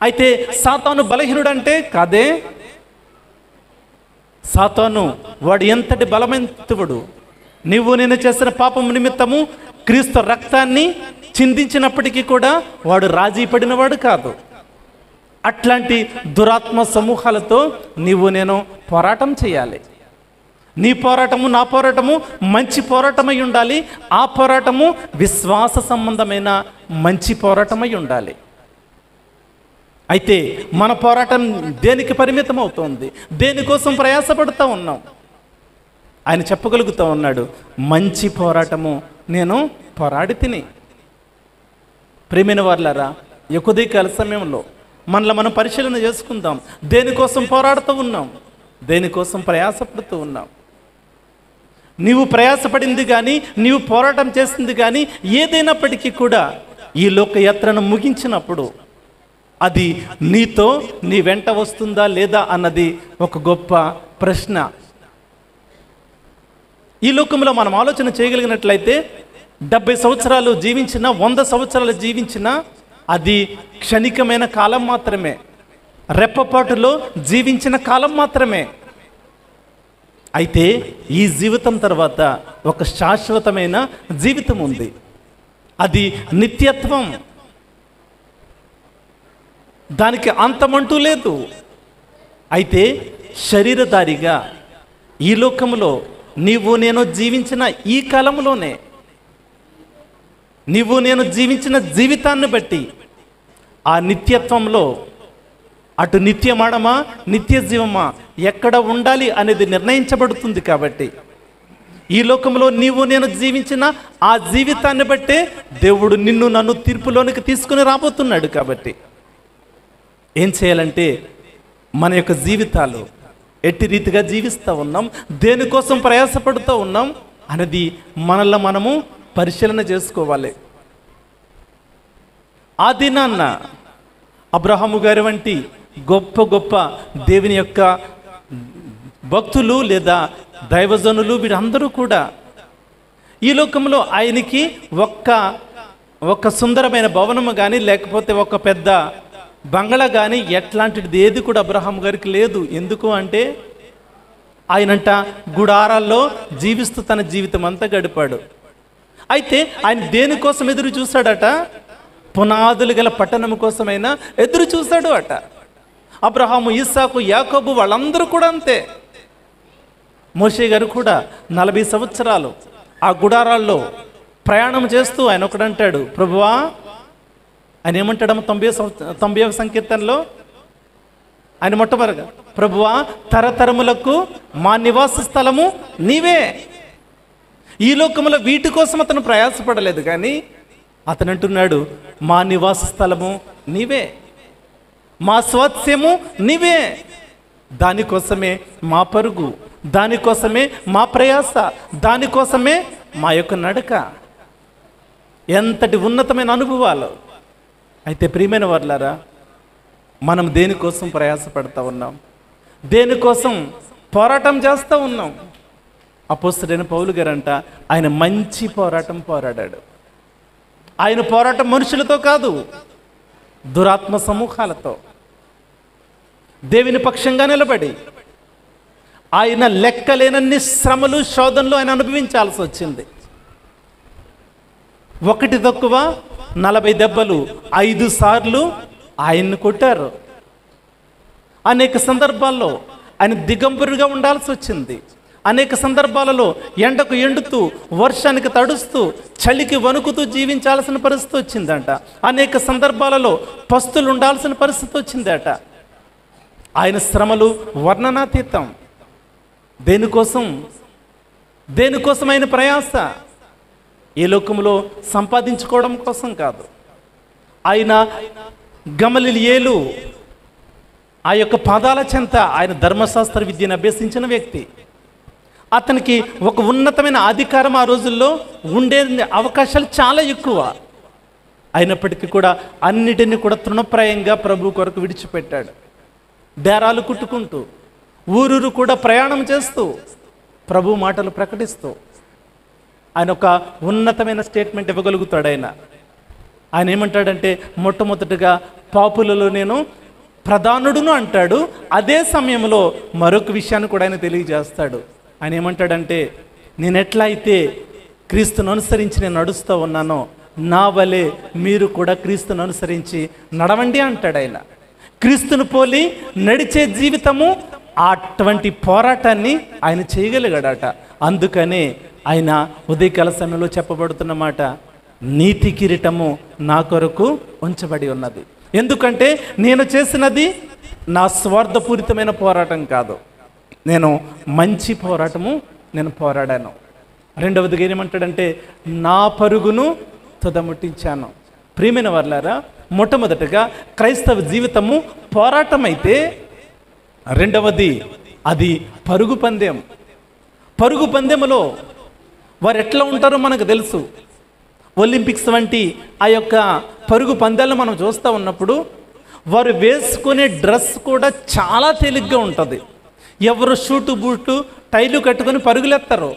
అయితే సాతాను బలహీనుడంటే కాదే. సాతాను వాడు ఎంతటి బలవంతుడు. నువ్వు నేను చేసిన పాపం నిమిత్తము క్రీస్తు రక్తాన్ని చిందించినప్పటికీ కూడా వాడు రాజీ పడినవాడు కాదు. అట్లాంటి దురాత్మ సమూహాలతో నీవు నేను పోరాటం చేయాలి. నీ పోరాటము, నా పోరాటము మంచి పోరాటమై ఉండాలి. ఆ పోరాటము విశ్వాస సంబంధమైన మంచి పోరాటమై ఉండాలి. అయితే మన పోరాటం దేనికి పరిమితం అవుతుంది? దేనికోసం ప్రయాసపడుతూ ఉన్నాం? ఆయన చెప్పగలుగుతూ ఉన్నాడు, మంచి పోరాటము నేను పోరాడి తిని. ప్రియమైన వారులారా, ఉదయకాల సమయంలో మనలో మనం పరిశీలన చేసుకుందాం. దేనికోసం పోరాడుతూ ఉన్నాం? దేనికోసం ప్రయాసపడుతూ ఉన్నాం? నీవు ప్రయాసపడింది కానీ, నీవు పోరాటం చేసింది కానీ ఏదైనప్పటికీ కూడా ఈ లోకయాత్రను ముగించినప్పుడు అది నీతో నీ వెంట వస్తుందా లేదా అన్నది ఒక గొప్ప ప్రశ్న. ఈ లోకంలో మనం ఆలోచన చేయగలిగినట్లయితే 70 సంవత్సరాలు జీవించినా, 100 సంవత్సరాలు జీవించినా అది క్షణికమైన కాలం మాత్రమే, రెప్పపాటులో జీవించిన కాలం మాత్రమే. అయితే ఈ జీవితం తర్వాత ఒక శాశ్వతమైన జీవితం ఉంది, అది నిత్యత్వం, దానికి అంతమంటూ లేదు. అయితే శరీరధారిగా ఈ లోకంలో నీవు నేను జీవించిన ఈ కాలంలోనే, నీవు నేను జీవించిన జీవితాన్ని బట్టి ఆ నిత్యత్వంలో అటు నిత్యమాడమా నిత్య జీవమా ఎక్కడ ఉండాలి అనేది నిర్ణయించబడుతుంది. కాబట్టి ఈ లోకంలో నీవు నేను జీవించిన ఆ జీవితాన్ని బట్టే దేవుడు నిన్ను నన్ను తీర్పులోనికి తీసుకుని రాబోతున్నాడు. కాబట్టి ఏం చేయాలంటే మన యొక్క జీవితాలు ఎట్టి రీతిగా జీవిస్తూ ఉన్నాం, దేనికోసం ప్రయాసపడుతూ ఉన్నాం అనేది మనల్ని మనము పరిశీలన చేసుకోవాలి. ఆ దినాన్న అబ్రహాము గారి వంటి గొప్ప గొప్ప దేవుని యొక్క భక్తులు లేదా దైవజనులు వీరందరూ కూడా ఈ లోకంలో ఆయనకి ఒక్క సుందరమైన భవనము కానీ, లేకపోతే ఒక పెద్ద బంగళా కానీ ఎట్లాంటిది ఏది కూడా అబ్రహాము గారికి లేదు. ఎందుకు అంటే ఆయనంట గుడారాల్లో జీవిస్తూ తన జీవితం అంతా గడిపాడు. అయితే ఆయన దేనికోసం ఎదురు చూశాడట? పునాదులు గల పట్టణం కోసమైనా ఎదురు చూశాడు అట. అబ్రహాము, ఇస్సాకు, యాకోబు వాళ్ళందరూ కూడా అంతే. మోషే గారు కూడా 40 సంవత్సరాలు ఆ గుడారాల్లో ప్రయాణం చేస్తూ ఆయన ఒకడంటాడు, ప్రభువా, ఆయన ఏమంటాడమ్మ 90వ సంకీర్తనలో ఆయన మొట్టమొదటిగా, ప్రభువా, తరతరములకు మా నివాస స్థలము నీవే. ఈ లోకంలో వీటి కోసం అతను ప్రయాసపడలేదు, కానీ అతను అంటున్నాడు, మా నివాస స్థలము నీవే, మా స్వాస్థ్యము నీవే. దానికోసమే మా పరుగు, దానికోసమే మా ప్రయాస, దానికోసమే మా యొక్క నడక. ఎంతటి ఉన్నతమైన అనుభవాలు. అయితే ప్రియమైన వారులారా, మనం దేనికోసం ప్రయాసపడతా ఉన్నాం, దేనికోసం పోరాటం చేస్తూ ఉన్నాం. అపోస్తలుడైన పౌలు గారంట ఆయన మంచి పోరాటం పోరాడాడు. ఆయన పోరాటం మనుషులతో కాదు, దురాత్మ సమూహాలతో. దేవుని పక్షంగా నిలబడి ఆయన లెక్కలేనన్ని శ్రమలు, శోధనలు ఆయన అనుభవించాల్సి వచ్చింది. ఒకటి తక్కువ 40 దెబ్బలు 5 సార్లు ఆయన్ని కొట్టారు. అనేక సందర్భాల్లో ఆయన దిగంబరుగా ఉండాల్సి వచ్చింది. అనేక సందర్భాలలో ఎండకు ఎండుతూ, వర్షానికి తడుస్తూ, చలికి వణుకుతూ జీవించాల్సిన పరిస్థితి వచ్చిందట. అనేక సందర్భాలలో పస్తులు ఉండాల్సిన పరిస్థితి వచ్చిందట. ఆయన శ్రమలు వర్ణనాతీతం. దేనికోసం ఆయన ప్రయాస? ఈ లోకంలో సంపాదించుకోవడం కోసం కాదు. ఆయన గమలీయేలు ఆ యొక్క పాదాల చెంత ఆయన ధర్మశాస్త్ర విద్యను అభ్యసించిన వ్యక్తి. అతనికి ఒక ఉన్నతమైన అధికారం ఆ రోజుల్లో ఉండే అవకాశాలు చాలా ఎక్కువ. అయినప్పటికీ కూడా అన్నిటినీ కూడా తృణప్రాయంగా ప్రభు కొరకు విడిచిపెట్టాడు. డేరాలు కుట్టుకుంటూ, ఊరూరు కూడా ప్రయాణం చేస్తూ, ప్రభు మాటలు ప్రకటిస్తూ ఆయన ఒక ఉన్నతమైన స్టేట్మెంట్ ఇవ్వగలుగుతాడు. ఆయన ఏమంటాడంటే, మొట్టమొదటిగా పాపులలో నేను ప్రధానుడును అంటాడు. అదే సమయంలో మరొక విషయాన్ని కూడా ఆయన తెలియజేస్తాడు. ఆయన ఏమంటాడంటే, నేను ఎట్లా అయితే క్రీస్తును అనుసరించి నేను నడుస్తూ ఉన్నానో, నా వలె మీరు కూడా క్రీస్తును అనుసరించి నడవండి అంటాడు. ఆయన క్రీస్తును పోలి నడిచే జీవితము, అటువంటి పోరాటాన్ని ఆయన చేయగలిగాడట. అందుకనే ఆయన ఉదయకాల సమయంలో చెప్పబడుతున్న మాట, నీతి కిరీటము నా కొరకు ఉంచబడి ఉన్నది. ఎందుకంటే నేను చేసినది నా స్వార్థపూరితమైన పోరాటం కాదు, నేను మంచి పోరాటము నేను పోరాడాను. రెండవదిగా ఏమంటాడంటే, నా పరుగును తుదముట్టించాను. ప్రియమైన వర్లారా, మొట్టమొదటిగా క్రైస్తవ జీవితము పోరాటం అయితే, రెండవది అది పరుగు పందెం. పరుగు పందెములో వారు ఎట్లా ఉంటారో మనకు తెలుసు. ఒలింపిక్స్ వంటి ఆ యొక్క పరుగు పందాలను మనం చూస్తూ ఉన్నప్పుడు వారు వేసుకునే డ్రెస్ కూడా చాలా తేలిగ్గా ఉంటుంది. ఎవరు షూటు బూటు టైలు కట్టుకొని పరుగులెత్తారు.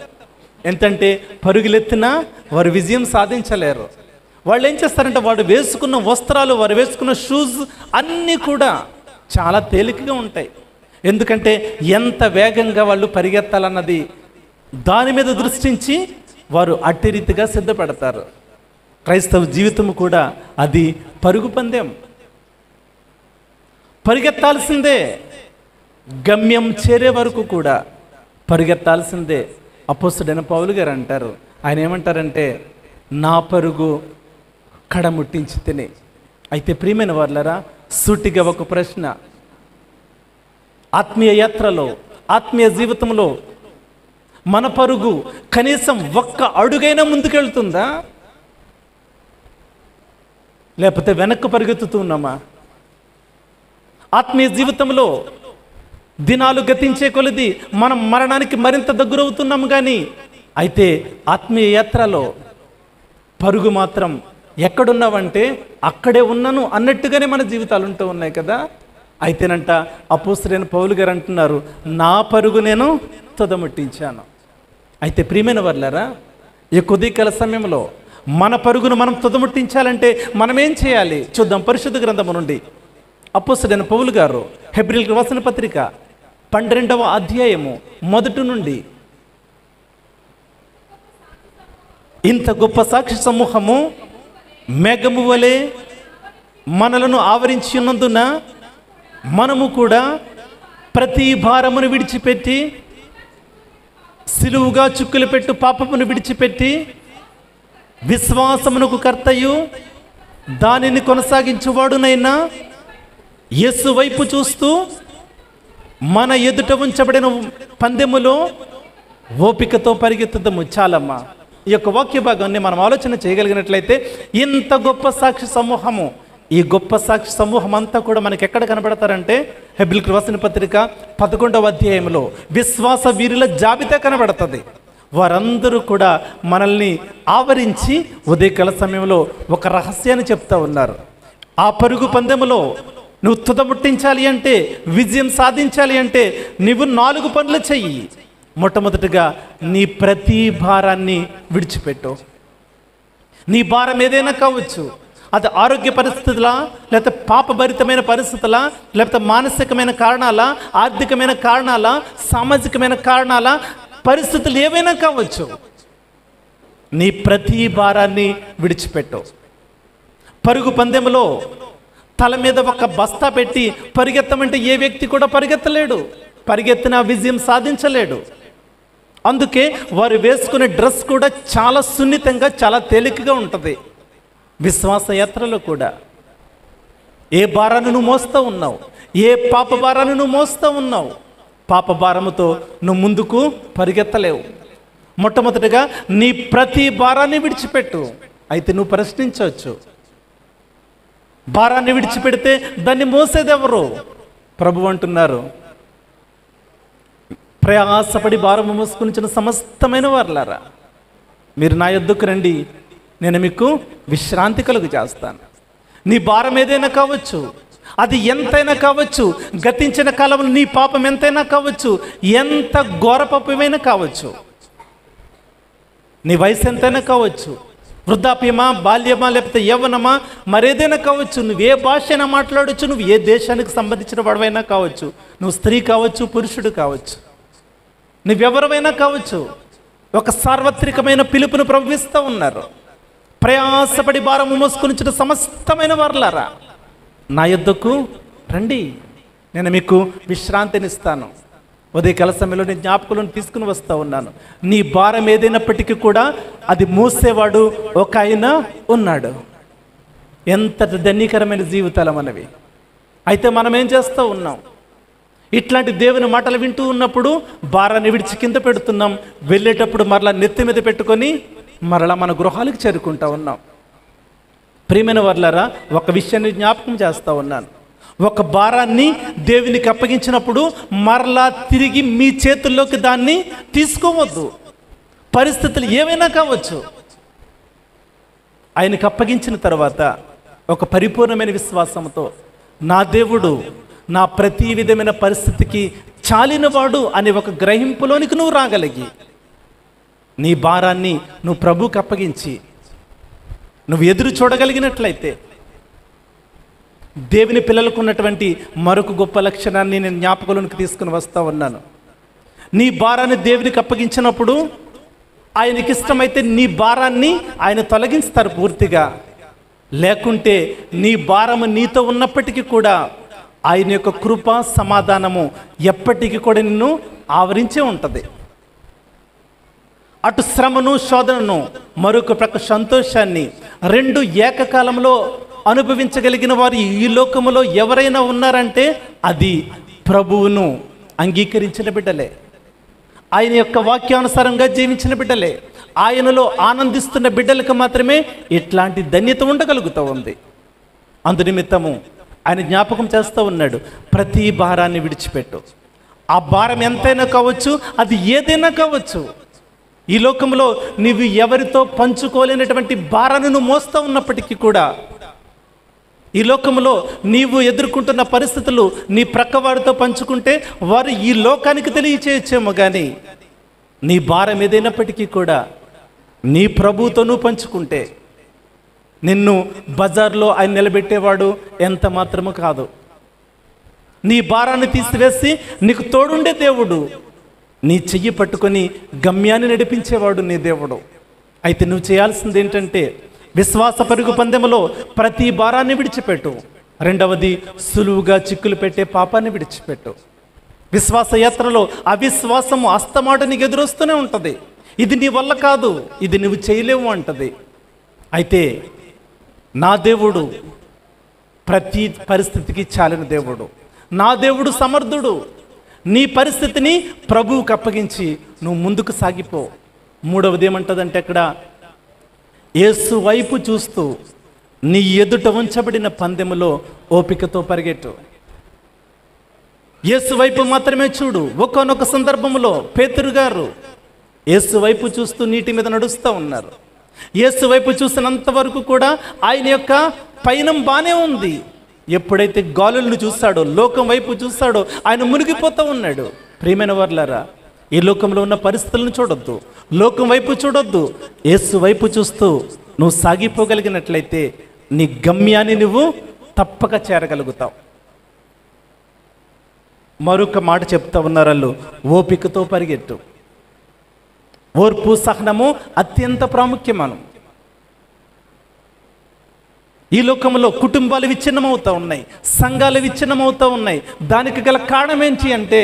ఎంతంటే పరుగులెత్తినా వారు విజయం సాధించలేరు. వాళ్ళు ఏం చేస్తారంటే వాడు వేసుకున్న వస్త్రాలు, వారు వేసుకున్న షూస్ అన్నీ కూడా చాలా తేలికగా ఉంటాయి. ఎందుకంటే ఎంత వేగంగా వాళ్ళు పరిగెత్తాలన్నది దాని మీద దృష్టించి వారు అట్టి రీతిగా సిద్ధపడతారు. క్రైస్తవ జీవితం కూడా అది పరుగు పందెం. పరిగెత్తాల్సిందే, గమ్యం చేరే వరకు కూడా పరిగెత్తాల్సిందే. అపోస్తలుడైన పౌలు గారు అంటారు, ఆయన ఏమంటారంటే, నా పరుగు కడముట్టించి తిని. అయితే ప్రియమైన వారులారా, సూటిగా ఒక ప్రశ్న, ఆత్మీయ యాత్రలో, ఆత్మీయ జీవితంలో మన పరుగు కనీసం ఒక్క అడుగైనా ముందుకెళ్తుందా, లేకపోతే వెనక్కు పరిగెత్తుతున్నామా? ఆత్మీయ జీవితంలో దినాలు గతించే కొలది మనం మరణానికి మరింత దగ్గరవుతున్నాము. కానీ అయితే ఆత్మీయ యాత్రలో పరుగు మాత్రం ఎక్కడున్నావంటే అక్కడే ఉన్నాను అన్నట్టుగానే మన జీవితాలు ఉంటూ ఉన్నాయి కదా. అయితేనంట అపోస్తలుడైన పౌలు గారు అంటున్నారు, నా పరుగు నేను తుదముట్టించాను. అయితే ప్రియమైన వారులారా, ఈ కొద్దికాల సమయంలో మన పరుగును మనం తుదముట్టించాలంటే మనం ఏం చేయాలి చూద్దాం. పరిశుద్ధ గ్రంథము నుండి అపోస్తలుడైన పౌలు గారు హెబ్రీయులకు రాసిన పత్రిక 12వ అధ్యాయము 1 నుండి, ఇంత గొప్ప సాక్షి సమూహము మేఘము వలె మనలను ఆవరించి ఉన్నందున మనము కూడా ప్రతి భారమును విడిచిపెట్టి, సిలువుగా చుక్కులు పెట్టు పాపమును విడిచిపెట్టి, విశ్వాసమునకు కర్తయు దానిని కొనసాగించువాడునైనా యేసు వైపు చూస్తూ మన ఎదుట ఉంచబడిన పందెములో ఓపికతో పరిగెత్తుదాము. చాలమ్మా, ఈ యొక్క వాక్య భాగాన్ని మనం ఆలోచన చేయగలిగినట్లయితే, ఇంత గొప్ప సాక్షి సమూహము, ఈ గొప్ప సాక్షి సమూహం అంతా కూడా మనకి ఎక్కడ కనబడతారంటే హెబ్రీయులకు రాసిన పత్రిక 11వ అధ్యాయంలో విశ్వాస వీరుల జాబితా కనబడుతుంది. వారందరూ కూడా మనల్ని ఆవరించి ఉదయకాల సమయంలో ఒక రహస్యాన్ని చెప్తా ఉన్నారు. ఆ పరుగు పందెములో నువ్వు తుదముట్టించాలి అంటే, విజయం సాధించాలి అంటే నువ్వు 4 పనులు చెయ్యి. మొట్టమొదటిగా నీ ప్రతి భారాన్ని విడిచిపెట్టు. నీ భారం ఏదైనా కావచ్చు, అది ఆరోగ్య పరిస్థితులా, లేకపోతే పాపభరితమైన పరిస్థితులా, లేకపోతే మానసికమైన కారణాలా, ఆర్థికమైన కారణాలా, సామాజికమైన కారణాలా, పరిస్థితులు ఏవైనా కావచ్చు, నీ ప్రతి భారాన్ని విడిచిపెట్టు. పరుగు పందెంలో తల మీద ఒక బస్తా పెట్టి పరిగెత్తమంటే ఏ వ్యక్తి కూడా పరిగెత్తలేడు, పరిగెత్తిన విజయం సాధించలేడు. అందుకే వారు వేసుకునే డ్రెస్ కూడా చాలా సున్నితంగా, చాలా తేలికగా ఉంటుంది. విశ్వాస యాత్రలో కూడా ఏ భారాన్ని నువ్వు మోస్తూ ఉన్నావు, ఏ పాప భారాన్ని నువ్వు మోస్తూ ఉన్నావు, పాప భారముతో నువ్వు ముందుకు పరిగెత్తలేవు. మొట్టమొదటిగా నీ ప్రతి భారాన్ని విడిచిపెట్టు. అయితే నువ్వు ప్రశ్నించవచ్చు, భారాన్ని విడిచిపెడితే దాన్ని మోసేదెవరు? ప్రభు అంటున్నారు, ప్రయాసపడి భారము మోసుకుని సమస్తమైన వారులారా, మీరు నా యొద్దకు రండి, నేను మీకు విశ్రాంతి కలుగు చేస్తాను. నీ భారం ఏదైనా కావచ్చు, అది ఎంతైనా కావచ్చు, గతించిన కాలంలో నీ పాపం ఎంతైనా కావచ్చు, ఎంత ఘోర పాపమైనా కావచ్చు, నీ వయసు ఎంతైనా కావచ్చు, వృద్ధాప్యమా, బాల్యమా, లేకపోతే యవ్వనమా, మరేదైనా కావచ్చు, నువ్వు ఏ భాష అయినా మాట్లాడవచ్చు, నువ్వు ఏ దేశానికి సంబంధించిన వాడవైనా కావచ్చు, నువ్వు స్త్రీ కావచ్చు, పురుషుడు కావచ్చు, నువ్వెవరైనా కావచ్చు, ఒక సార్వత్రికమైన పిలుపును ప్రవహిస్తూ ఉన్నారు. ప్రయాసపడి భారము మోసుకొని సమస్తమైన వారులారా, నా యొద్దకు రండి, నేను మీకు విశ్రాంతినిస్తాను. ఉదయకాల సమయంలో నేను జ్ఞాపకులను తీసుకుని వస్తూ ఉన్నాను. నీ భారం ఏదైనప్పటికీ కూడా అది మోసేవాడు ఒక ఆయన ఉన్నాడు. ఎంత ధన్యకరమైన జీవితాలు మనవి. అయితే మనం ఏం చేస్తూ ఉన్నాం? ఇట్లాంటి దేవుని మాటలు వింటూ ఉన్నప్పుడు భారాన్ని విడిచి కింద పెడుతున్నాం, వెళ్ళేటప్పుడు మరలా నెత్తి మీద పెట్టుకొని మరలా మన గృహాలకు చేరుకుంటా ఉన్నాం. ప్రియమైన వారులారా, ఒక విషయాన్ని జ్ఞాపకం చేస్తూ ఉన్నాను. ఒక భారాన్ని దేవునికి అప్పగించినప్పుడు మరలా తిరిగి మీ చేతుల్లోకి దాన్ని తీసుకోవద్దు. పరిస్థితులు ఏవైనా కావచ్చు, ఆయనకు అప్పగించిన తర్వాత ఒక పరిపూర్ణమైన విశ్వాసంతో నా దేవుడు నా ప్రతి విధమైన పరిస్థితికి చాలినవాడు అనే ఒక గ్రహింపులోనికి నువ్వు రాగలిగి నీ భారాన్ని నువ్వు ప్రభువుకి అప్పగించి నువ్వు ఎదురు చూడగలిగినట్లయితే దేవుని పిల్లలకు ఉన్నటువంటి మరొక గొప్ప లక్షణాన్ని నేను జ్ఞాపకంలోనికి తీసుకుని వస్తూ ఉన్నాను. నీ భారాన్ని దేవునికి అప్పగించినప్పుడు ఆయనకి ఇష్టమైతే నీ భారాన్ని ఆయన తొలగిస్తారు పూర్తిగా. లేకుంటే నీ భారము నీతో ఉన్నప్పటికీ కూడా ఆయన యొక్క కృప సమాధానము ఎప్పటికీ కూడా నిన్ను ఆవరించే ఉంటుంది. అటు శ్రమను శోధనను మరొక ప్రక్క సంతోషాన్ని రెండు ఏకకాలంలో అనుభవించగలిగిన వారు ఈ లోకములో ఎవరైనా ఉన్నారంటే అది ప్రభువును అంగీకరించిన బిడ్డలే, ఆయన యొక్క వాక్యానుసారంగా జీవించిన బిడ్డలే, ఆయనలో ఆనందిస్తున్న బిడ్డలకు మాత్రమే ఇట్లాంటి ధన్యత ఉండగలుగుతూ ఉంది. అందునిమిత్తము ఆయన జ్ఞాపకం చేస్తూ ఉన్నాడు, ప్రతి భారాన్ని విడిచిపెట్టు. ఆ భారం ఎంతైనా కావచ్చు, అది ఏదైనా కావచ్చు. ఈ లోకంలో నీవు ఎవరితో పంచుకోలేనటువంటి భారాన్ని నువ్వు మోస్తూ ఉన్నప్పటికీ కూడా, ఈ లోకంలో నీవు ఎదుర్కొంటున్న పరిస్థితులు నీ ప్రక్కవారితో పంచుకుంటే వారు ఈ లోకానికి తెలియచేయచ్చేమో, కానీ నీ భారం ఏదైనప్పటికీ కూడా నీ ప్రభువుతో నువ్వు పంచుకుంటే నిన్ను బజార్లో ఆయన నిలబెట్టేవాడు ఎంత మాత్రము కాదు. నీ భారాన్ని తీసివేసి నీకు తోడుండే దేవుడు, నీ చెయ్యి పట్టుకొని గమ్యాన్ని నడిపించేవాడు నీ దేవుడు. అయితే నువ్వు చేయాల్సింది ఏంటంటే విశ్వాస పరుగు పందెములో ప్రతి భారాన్ని విడిచిపెట్టు. రెండవది, సులువుగా చిక్కులు పెట్టే పాపాన్ని విడిచిపెట్టు. విశ్వాస యాత్రలో అవిశ్వాసము అస్తమాట నీకు ఎదురొస్తూనే ఉంటుంది. ఇది నీ వల్ల కాదు, ఇది నువ్వు చేయలేవు అంటది. అయితే నా దేవుడు ప్రతి పరిస్థితికి చాలిన దేవుడు, నా దేవుడు సమర్థుడు. నీ పరిస్థితిని ప్రభువుకు అప్పగించి నువ్వు ముందుకు సాగిపో. మూడవది ఏమంటదంటే అక్కడ, యేసు వైపు చూస్తూ నీ ఎదుట ఉంచబడిన పందెములో ఓపికతో పరిగెట్టు. యేసు వైపు మాత్రమే చూడు. ఒక్కొక్క సందర్భంలో పేతురు గారు యేసు వైపు చూస్తూ నీటి మీద నడుస్తూ ఉన్నారు. యేసు వైపు చూసినంత వరకు కూడా ఆయన యొక్క పయనం బానే ఉంది. ఎప్పుడైతే గాలులను చూశాడో, లోకం వైపు చూశాడో, ఆయన మునిగిపోతూ ఉన్నాడు. ప్రియమైన వారులారా, ఈ లోకంలో ఉన్న పరిస్థితులను చూడొద్దు, లోకం వైపు చూడొద్దు. యేసు వైపు చూస్తూ నువ్వు సాగిపోగలిగినట్లయితే నీ గమ్యాన్ని నువ్వు తప్పక చేరగలుగుతావు. మరొక మాట చెప్తా ఉన్నారు వాళ్ళు, ఓపికతో పరిగెట్టు. ఓర్పు సహనము అత్యంత ప్రాముఖ్యమానం. ఈ లోకంలో కుటుంబాలు విచ్ఛిన్నమవుతూ ఉన్నాయి, సంఘాలు విచ్ఛిన్నమవుతూ ఉన్నాయి. దానికి గల కారణం ఏంటి అంటే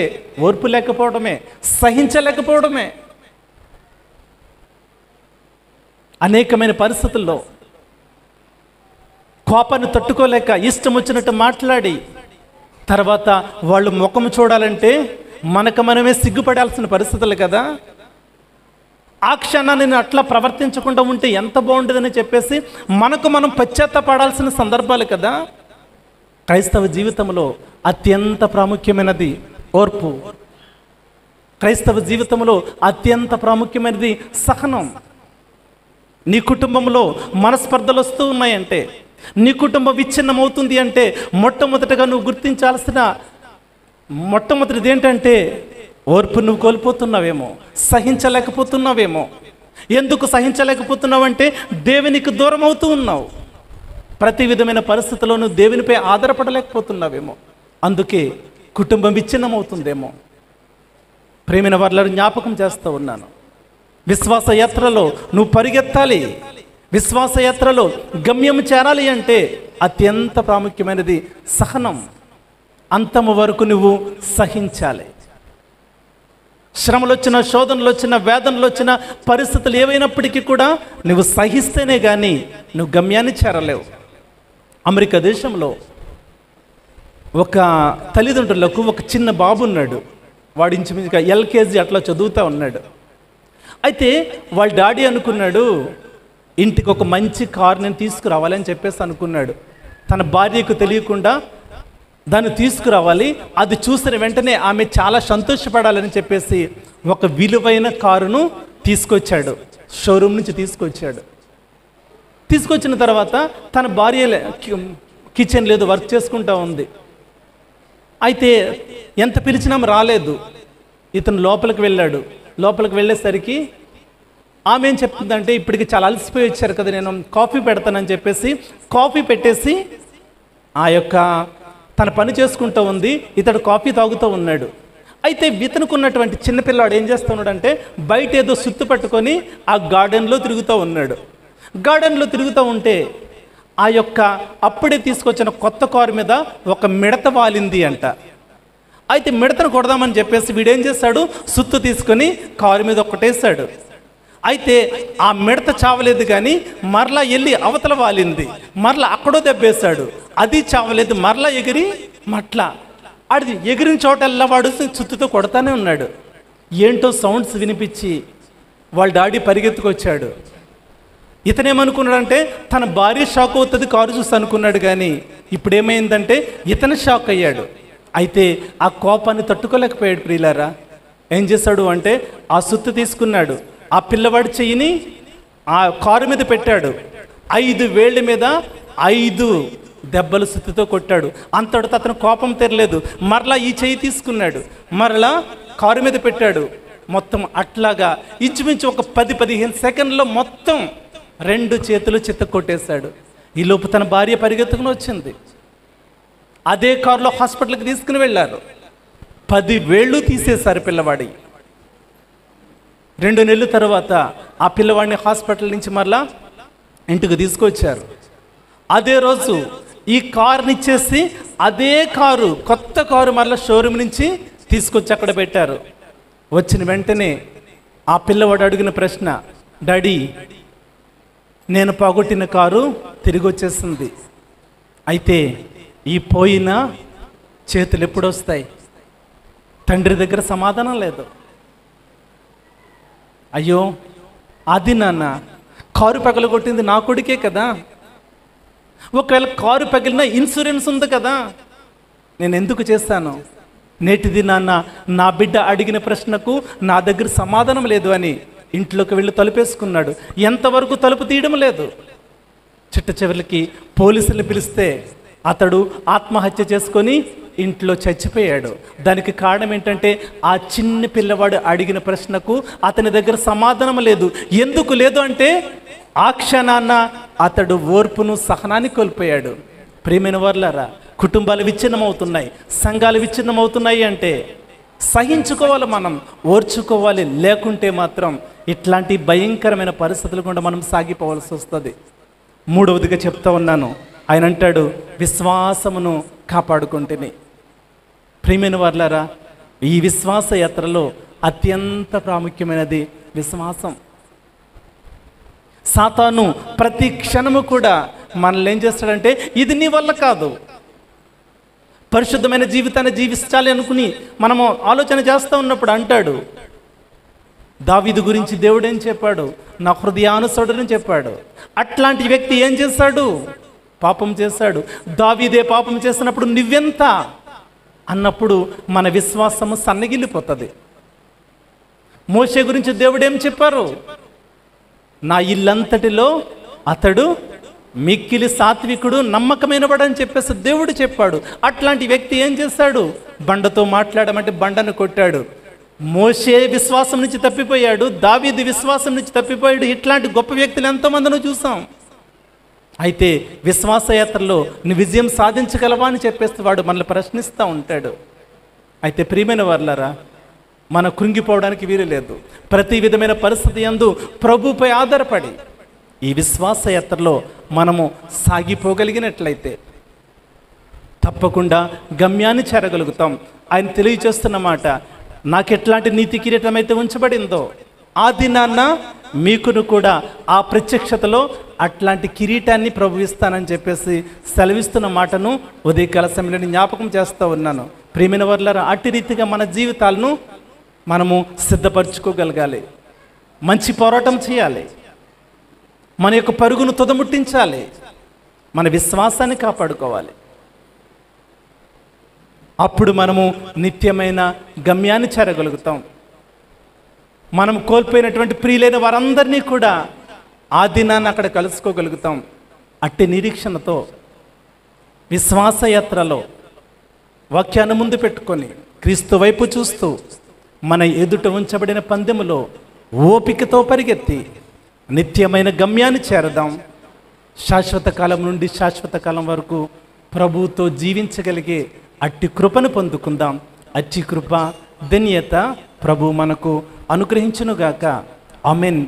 ఓర్పు లేకపోవడమే, సహించలేకపోవడమే. అనేకమైన పరిస్థితుల్లో కోపాన్ని తట్టుకోలేక ఇష్టం వచ్చినట్టు మాట్లాడి తర్వాత వాళ్ళు ముఖం చూడాలంటే మనకు మనమే సిగ్గుపడాల్సిన పరిస్థితులు కదా. ఆ క్షణాన్ని నేను అట్లా ప్రవర్తించకుండా ఉంటే ఎంత బాగుంటుందని చెప్పేసి మనకు మనం పశ్చాత్తాపడాల్సిన సందర్భాలు కదా. క్రైస్తవ జీవితంలో అత్యంత ప్రాముఖ్యమైనది ఓర్పు. క్రైస్తవ జీవితంలో అత్యంత ప్రాముఖ్యమైనది సహనం. నీ కుటుంబంలో మనస్పర్ధలు వస్తూ ఉన్నాయంటే, నీ కుటుంబం విచ్ఛిన్నమవుతుంది అంటే మొట్టమొదటిగా నువ్వు గుర్తించాల్సిన మొట్టమొదటిది ఏంటంటే ఓర్పు నువ్వు కోల్పోతున్నావేమో, సహించలేకపోతున్నావేమో. ఎందుకు సహించలేకపోతున్నావంటే దేవునికి దూరం అవుతూ ఉన్నావు. ప్రతి విధమైన పరిస్థితుల్లోనూ దేవునిపై ఆధారపడలేకపోతున్నావేమో, అందుకే కుటుంబం విచ్ఛిన్నమవుతుందేమో. ప్రేమైన వారులను జ్ఞాపకం చేస్తూ ఉన్నాను, విశ్వాస యాత్రలో నువ్వు పరిగెత్తాలి. విశ్వాస యాత్రలో గమ్యం చేరాలి అంటే అత్యంత ప్రాముఖ్యమైనది సహనం. అంతము వరకు నువ్వు సహించాలి. శ్రమలు వచ్చిన, శోధనలు వచ్చిన, వేదనలు వచ్చిన, పరిస్థితులు ఏవైనప్పటికీ కూడా నువ్వు సహిస్తేనే కానీ నువ్వు గమ్యాన్ని చేరలేవు. అమెరికా దేశంలో ఒక తల్లిదండ్రులకు ఒక చిన్న బాబు ఉన్నాడు. వాడు ఇంచుమించుగా LKG అట్లా చదువుతూ ఉన్నాడు. అయితే వాళ్ళ డాడీ అనుకున్నాడు, ఇంటికి ఒక మంచి కారు నేను తీసుకురావాలని చెప్పేసి అనుకున్నాడు. తన భార్యకు తెలియకుండా దాన్ని తీసుకురావాలి, అది చూసిన వెంటనే ఆమె చాలా సంతోషపడాలని చెప్పేసి ఒక విలువైన కారును తీసుకొచ్చాడు, షోరూమ్ నుంచి తీసుకొచ్చాడు. తీసుకొచ్చిన తర్వాత తన భార్య కిచెన్ లేదు, వర్క్ చేసుకుంటూ ఉంది. అయితే ఎంత పిలిచినా రాలేదు. ఇతను లోపలికి వెళ్ళాడు. లోపలికి వెళ్ళేసరికి ఆమె ఏం చెప్తుందంటే, ఇప్పటికి చాలా అలసిపోయి వచ్చారు కదా, నేను కాఫీ పెడతానని చెప్పేసి కాఫీ పెట్టేసి ఆ యొక్క తన పని చేసుకుంటూ ఉంది. ఇతడు కాఫీ తాగుతూ ఉన్నాడు. అయితే ఇతనుకున్నటువంటి చిన్నపిల్లాడు ఏం చేస్తున్నాడంటే, బయట ఏదో సుత్తు పట్టుకొని ఆ గార్డెన్లో తిరుగుతూ ఉన్నాడు. గార్డెన్లో తిరుగుతూ ఉంటే ఆ యొక్క అప్పుడే తీసుకొచ్చిన కొత్త కారు మీద ఒక మిడత వాలింది అంట. అయితే మిడతను కొడదామని చెప్పేసి వీడేం చేశాడు, సుత్తు తీసుకొని కారు మీద ఒక్కటేశాడు. అయితే ఆ మిడత చావలేదు, కానీ మరలా వెళ్ళి అవతల వాలింది. మరలా అక్కడో దెబ్బేశాడు, అది చావలేదు. మరలా ఎగిరి మట్ల అది ఎగిరిన చోటల్లా వాడు సుత్తుతో కొడతానే ఉన్నాడు. ఏంటో సౌండ్స్ వినిపించి వాళ్ళ డాడీ పరిగెత్తుకొచ్చాడు. ఇతనేమనుకున్నాడంటే తన భార్య షాక్ అవుతుంది కారు చూసి అనుకున్నాడు, కానీ ఇప్పుడు ఏమైందంటే ఇతను షాక్ అయ్యాడు. అయితే ఆ కోపాన్ని తట్టుకోలేకపోయాడు. ప్రియులారా, ఏం చేశాడు అంటే ఆ సుత్తు తీసుకున్నాడు, ఆ పిల్లవాడి చెయ్యిని ఆ కారు మీద పెట్టాడు. 5 వేళ్ళ మీద 5 దెబ్బలు సుత్తుతో కొట్టాడు. అంతటితో అతను కోపం తెరలేదు. మరలా ఈ చెయ్యి తీసుకున్నాడు, మరలా కారు మీద పెట్టాడు. మొత్తం అట్లాగా ఇంచుమించు ఒక 10-15 సెకండ్లో మొత్తం 2 చేతులు చిత్త కొట్టేశాడు. ఈలోపు తన భార్య పరిగెత్తుకుని వచ్చింది. అదే కారులో హాస్పిటల్కి తీసుకుని వెళ్ళారు. 10 వేళ్ళు తీసేశారు పిల్లవాడి. 2 నెలల తర్వాత ఆ పిల్లవాడిని హాస్పిటల్ నుంచి మరలా ఇంటికి తీసుకొచ్చారు. అదే రోజు ఈ కారుని ఇచ్చేసి అదే కారు, కొత్త కారు మరలా షోరూమ్ నుంచి తీసుకొచ్చి అక్కడ పెట్టారు. వచ్చిన వెంటనే ఆ పిల్లవాడు అడిగిన ప్రశ్న, డాడీ, నేను పోగొట్టిన కారు తిరిగి వచ్చేసింది, అయితే ఈ పోయిన చేతులు ఎప్పుడు వస్తాయి? తండ్రి దగ్గర సమాధానం లేదు. అయ్యో, అది నాన్న, కారు పగలగొట్టింది నా కొడుకే కదా, ఒకవేళ కారు పగిలిన ఇన్సూరెన్స్ ఉంది కదా, నేను ఎందుకు చేస్తాను? నేటిది నాన్న నా బిడ్డ అడిగిన ప్రశ్నకు నా దగ్గర సమాధానం లేదు అని ఇంట్లోకి వెళ్ళి తలుపేసుకున్నాడు. ఎంతవరకు తలుపు తీయడం లేదు. చిట్ట చివరికి పోలీసులు పిలిస్తే అతడు ఆత్మహత్య చేసుకొని ఇంట్లో చచ్చిపోయాడు. దానికి కారణం ఏంటంటే ఆ చిన్న పిల్లవాడు అడిగిన ప్రశ్నకు అతని దగ్గర సమాధానం లేదు. ఎందుకు లేదు అంటే ఆ క్షణాన అతడు ఓర్పును, సహనాన్ని కోల్పోయాడు. ప్రియమైన వారులారా, కుటుంబాలు విచ్ఛిన్నమవుతున్నాయి, సంఘాలు విచ్ఛిన్నమవుతున్నాయి అంటే సహించుకోవాలి, మనం ఓర్చుకోవాలి. లేకుంటే మాత్రం ఇట్లాంటి భయంకరమైన పరిస్థితులు కూడా మనం సాగిపోవాల్సి వస్తుంది. 3వదిగా చెప్తా ఉన్నాను, ఆయన అంటాడు, విశ్వాసమును కాపాడుకుంటేనే. ప్రియమైన వారులారా, ఈ విశ్వాస యాత్రలో అత్యంత ప్రాముఖ్యమైనది విశ్వాసం. సాతాను ప్రతి క్షణము కూడా మనల్ని ఏం చేస్తాడంటే, ఇది నీ వల్ల కాదు, పరిశుద్ధమైన జీవితాన్ని జీవించాలి అనుకుని మనము ఆలోచన చేస్తూ ఉన్నప్పుడు అంటాడు. దావీదు గురించి దేవుడు ఏం చెప్పాడు? నా హృదయానుసరుడని చెప్పాడు. అట్లాంటి వ్యక్తి ఏం చేశాడు? పాపం చేశాడు. దావీదే పాపం చేసినప్పుడు నువ్వెంత అన్నప్పుడు మన విశ్వాసము సన్నగిల్లిపోతుంది. మోషే గురించి దేవుడు ఏం చెప్పారు? నా ఇల్లంతటిలో అతడు మిక్కిలి సాత్వికుడు, నమ్మకమైన వాడు అని చెప్పేసి దేవుడు చెప్పాడు. అట్లాంటి వ్యక్తి ఏం చేశాడు? బండతో మాట్లాడమంటే బండను కొట్టాడు. మోషే విశ్వాసం నుంచి తప్పిపోయాడు, దావీదు విశ్వాసం నుంచి తప్పిపోయాడు. ఇట్లాంటి గొప్ప వ్యక్తులు ఎంతోమందిని చూసాం. అయితే విశ్వాసయాత్రలో నువ్వు విజయం సాధించగలవా అని చెప్పేస్తే వాడు మనల్ని ప్రశ్నిస్తూ ఉంటాడు. అయితే ప్రియమైన వారులారా, మనం కృంగిపోవడానికి వీలు లేదు. ప్రతి విధమైన పరిస్థితి యందు ప్రభుపై ఆధారపడి ఈ విశ్వాసయాత్రలో మనము సాగిపోగలిగినట్లయితే తప్పకుండా గమ్యాన్ని చేరగలుగుతాం. ఆయన తెలియచేస్తున్న మాట, నాకు ఎట్లాంటి నీతి కిరీటం అయితే ఉంచబడిందో ఆ దినాన్న మీకును కూడా ఆ ప్రత్యక్షతలో అట్లాంటి కిరీటాన్ని ప్రభు ఇస్తానని చెప్పేసి సెలవిస్తున్న మాటను ఉదయకాల సమయంలో జ్ఞాపకం చేస్తూ ఉన్నాను. ప్రియమైన వారులారా, అట్టి రీతిగా మన జీవితాలను మనము సిద్ధపరచుకోగలగాలి. మంచి పోరాటం చేయాలి. మన యొక్క పరుగును తుదముట్టించాలి. మన విశ్వాసాన్ని కాపాడుకోవాలి. అప్పుడు మనము నిత్యమైన గమ్యాన్ని చేరగలుగుతాం. మనం కోల్పోయినటువంటి ప్రియులైన వారందరినీ కూడా ఆ దినాన్ని అక్కడ కలుసుకోగలుగుతాం. అట్టి నిరీక్షణతో విశ్వాసయాత్రలో వాక్యాన్ని ముందు పెట్టుకొని క్రీస్తు వైపు చూస్తూ మన ఎదుట ఉంచబడిన పందెములో ఓపికతో పరిగెత్తి నిత్యమైన గమ్యాన్ని చేరదాం. శాశ్వత కాలం నుండి శాశ్వత కాలం వరకు ప్రభువుతో జీవించగలిగే అట్టి కృపను పొందుకుందాం. అట్టి కృప ధన్యత ప్రభు మనకు అనుగ్రహించునుగాక. ఆమేన్.